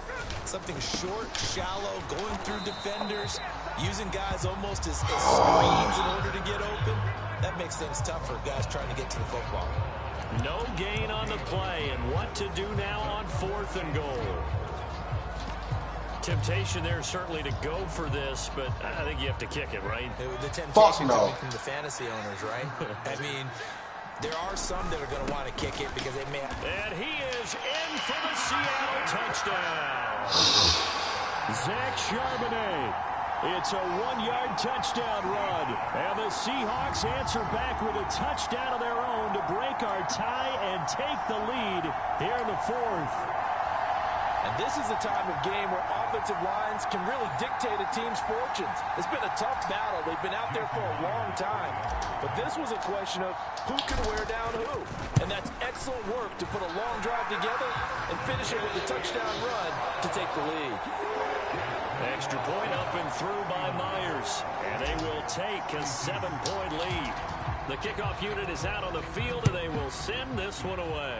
something short, shallow, going through defenders, using guys almost as screens in order to get open, that makes things tough for guys trying to get to the football. No gain on the play, and what to do now on 4th and goal. Temptation there certainly to go for this, but I think you have to kick it, right? The temptation coming from the fantasy owners, right? I mean, there are some that are going to want to kick it because they may. And he is in for the Seattle touchdown. Zach Charbonnet. It's a 1-yard touchdown run. And the Seahawks answer back with a touchdown of their own to break our tie and take the lead here in the 4th. And this is the time of game where offensive lines can really dictate a team's fortunes. It's been a tough battle. They've been out there for a long time. But this was a question of who can wear down who. And that's excellent work to put a long drive together and finish it with a touchdown run to take the lead. Extra point up and through by Myers. And they will take a 7-point lead. The kickoff unit is out on the field, and they will send this one away.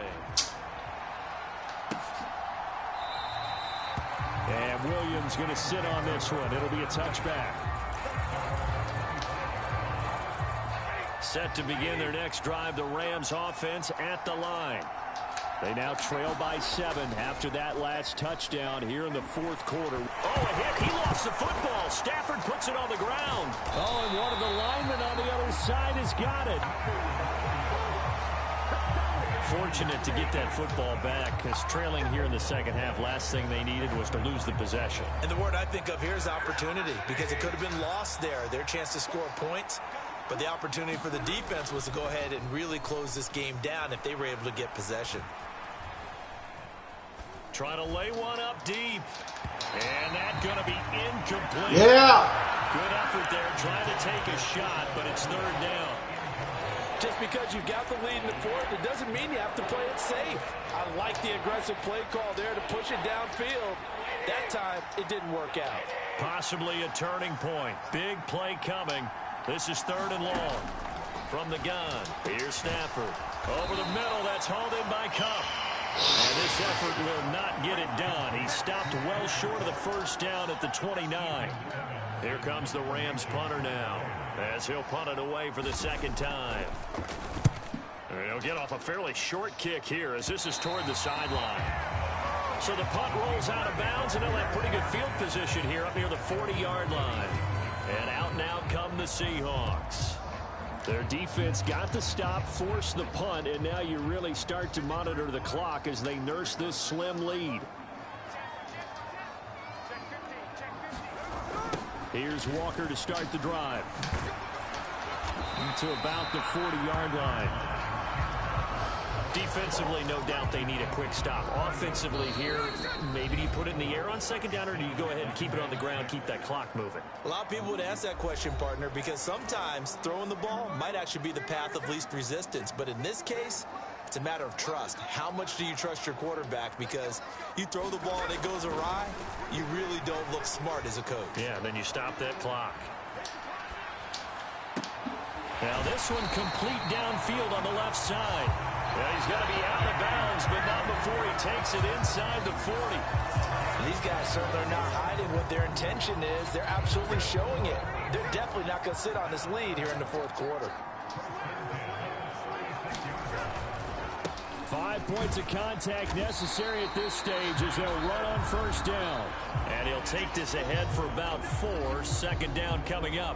And Williams going to sit on this one. It'll be a touchback. Set to begin their next drive, the Rams offense at the line. They now trail by 7 after that last touchdown here in the 4th quarter. Oh, a hit. He lost the football. Stafford puts it on the ground. Oh, and one of the linemen on the other side has got it. Fortunate to get that football back, because trailing here in the second half, last thing they needed was to lose the possession. And the word I think of here is opportunity, because it could have been lost there, their chance to score points. But the opportunity for the defense was to go ahead and really close this game down if they were able to get possession. Trying to lay one up deep. And that's going to be incomplete. Yeah. Good effort there, trying to take a shot, but it's 3rd down. Just because you've got the lead in the 4th, it doesn't mean you have to play it safe. I like the aggressive play call there to push it downfield. That time, it didn't work out. Possibly a turning point. Big play coming. This is 3rd and long. From the gun, here's Stafford. Over the middle, that's hauled in by Cup. And this effort will not get it done. He stopped well short of the 1st down at the 29. Here comes the Rams punter now, as he'll punt it away for the 2nd time. He'll get off a fairly short kick here, as this is toward the sideline. So the punt rolls out of bounds, and they'll have pretty good field position here up near the 40-yard line. And out now come the Seahawks. Their defense got the stop, forced the punt, and now you really start to monitor the clock as they nurse this slim lead. Here's Walker to start the drive. To about the 40-yard line. Defensively, no doubt they need a quick stop. Offensively here, maybe do you put it in the air on 2nd down, or do you go ahead and keep it on the ground, keep that clock moving? A lot of people would ask that question, partner, because sometimes throwing the ball might actually be the path of least resistance. But in this case, it's a matter of trust. How much do you trust your quarterback? Because you throw the ball and it goes awry, you really don't look smart as a coach. Yeah, then you stop that clock. Now this one complete downfield on the left side. Yeah, he's going to be out of bounds, but not before he takes it inside the 40. These guys certainly are not hiding what their intention is. They're absolutely showing it. They're definitely not going to sit on this lead here in the 4th quarter. 5 points of contact necessary at this stage as they'll run on 1st down. And he'll take this ahead for about 4. 2nd down coming up.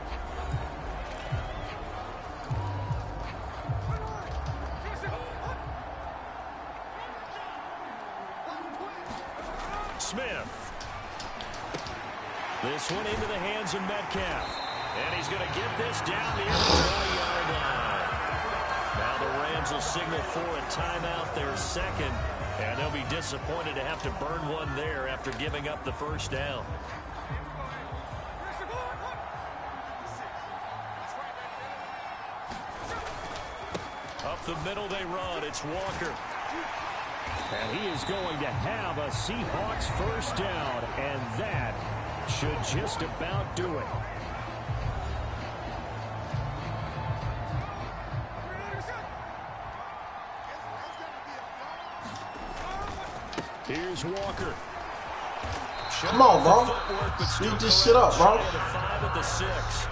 Smith. This one into the hands of Metcalf. And he's going to get this down the 20-yard line. Now the Rams will signal for a timeout, their 2nd. And they'll be disappointed to have to burn one there after giving up the 1st down. Up the middle they run. It's Walker. And he is going to have a Seahawks first down, and that should just about do it. Here's Walker. Come on, bro. Speed this shit up, bro. 5 at the 6.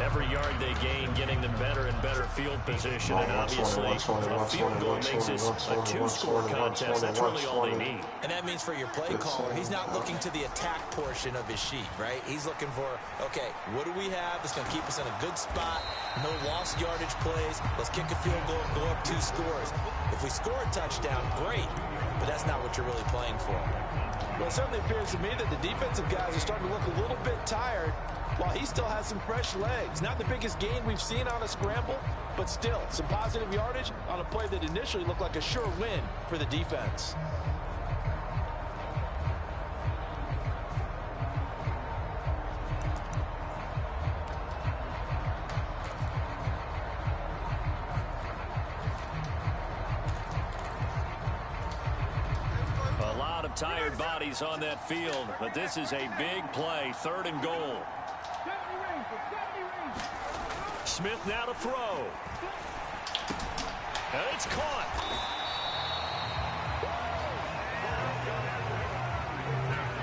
Every yard they gain, getting them better and better field position. And obviously, a field goal makes this a 2-score contest. That's really all they need. And that means for your play caller, he's not looking to the attack portion of his sheet, right? He's looking for, okay, what do we have that's going to keep us in a good spot? No lost yardage plays. Let's kick a field goal and go up 2 scores. If we score a touchdown, great. But that's not what you're really playing for. Well, it certainly appears to me that the defensive guys are starting to look a little bit tired while he still has some fresh legs. Not the biggest gain we've seen on a scramble, but still some positive yardage on a play that initially looked like a sure win for the defense. Tired bodies on that field, but this is a big play. 3rd and goal. Smith now to throw. And it's caught.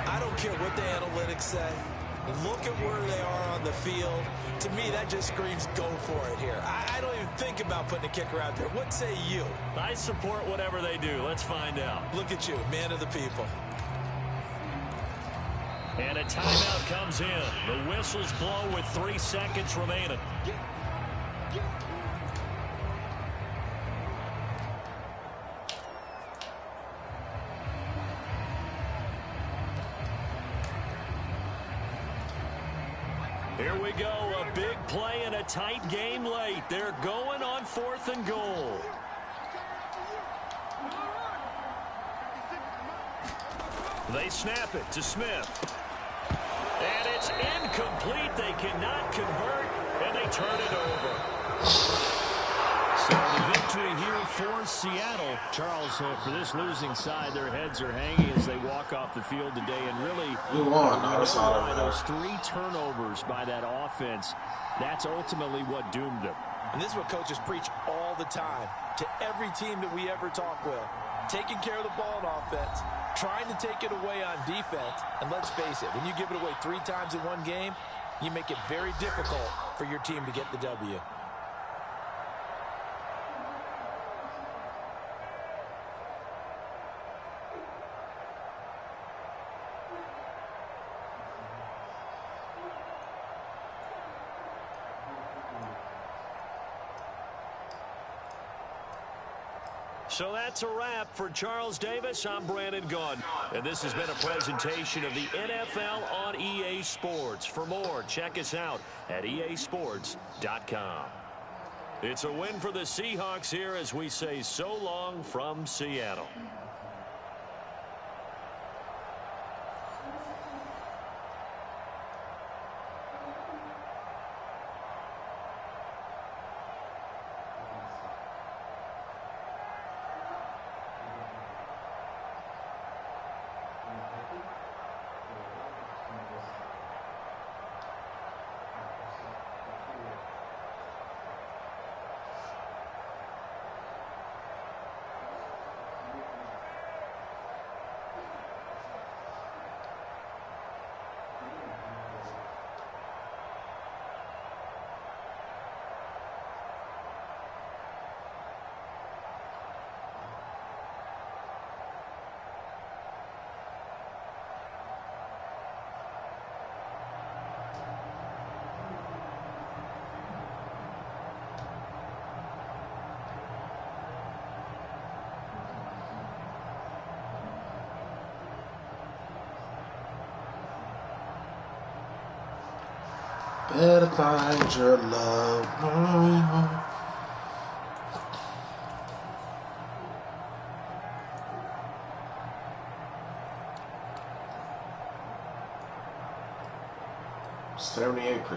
I don't care what the analytics say. Look at where they are on the field. To me, that just screams go for it here. I don't even think about putting a kicker out there. What say you? I support whatever they do. Let's find out. Look at you, man of the people. And a timeout comes in. The whistles blow with 3 seconds remaining. Here we go, a big play and a tight game late. They're going on 4th and goal. They snap it to Smith. And it's incomplete. They cannot convert, and they turn it over. So the victory here for Seattle. Charles, for this losing side, their heads are hanging as they walk off the field today. And really, those 3 turnovers by that offense, that's ultimately what doomed them. And this is what coaches preach all the time to every team that we ever talk with. Taking care of the ball on offense, trying to take it away on defense. And let's face it, when you give it away 3 times in one game, you make it very difficult for your team to get the W. So that's a wrap for Charles Davis. I'm Brandon Gunn. And this has been a presentation of the NFL on EA Sports. For more, check us out at easports.com. It's a win for the Seahawks here as we say so long from Seattle. Better find your love.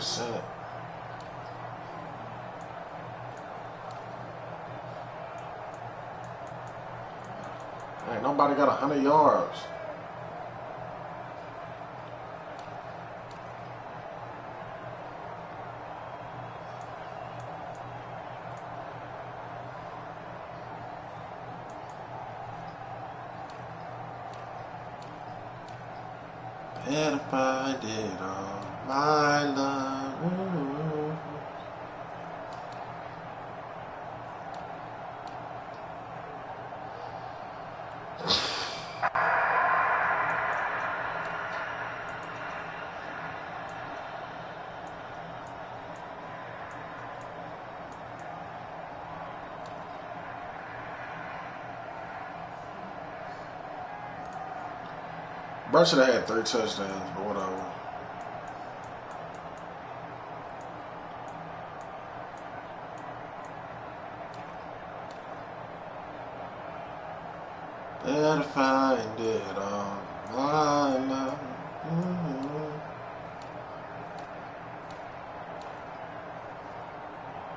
%. Ain't nobody got 100 yards. And if I did all my love. Bro should have had 3 touchdowns, but whatever. Better find it on my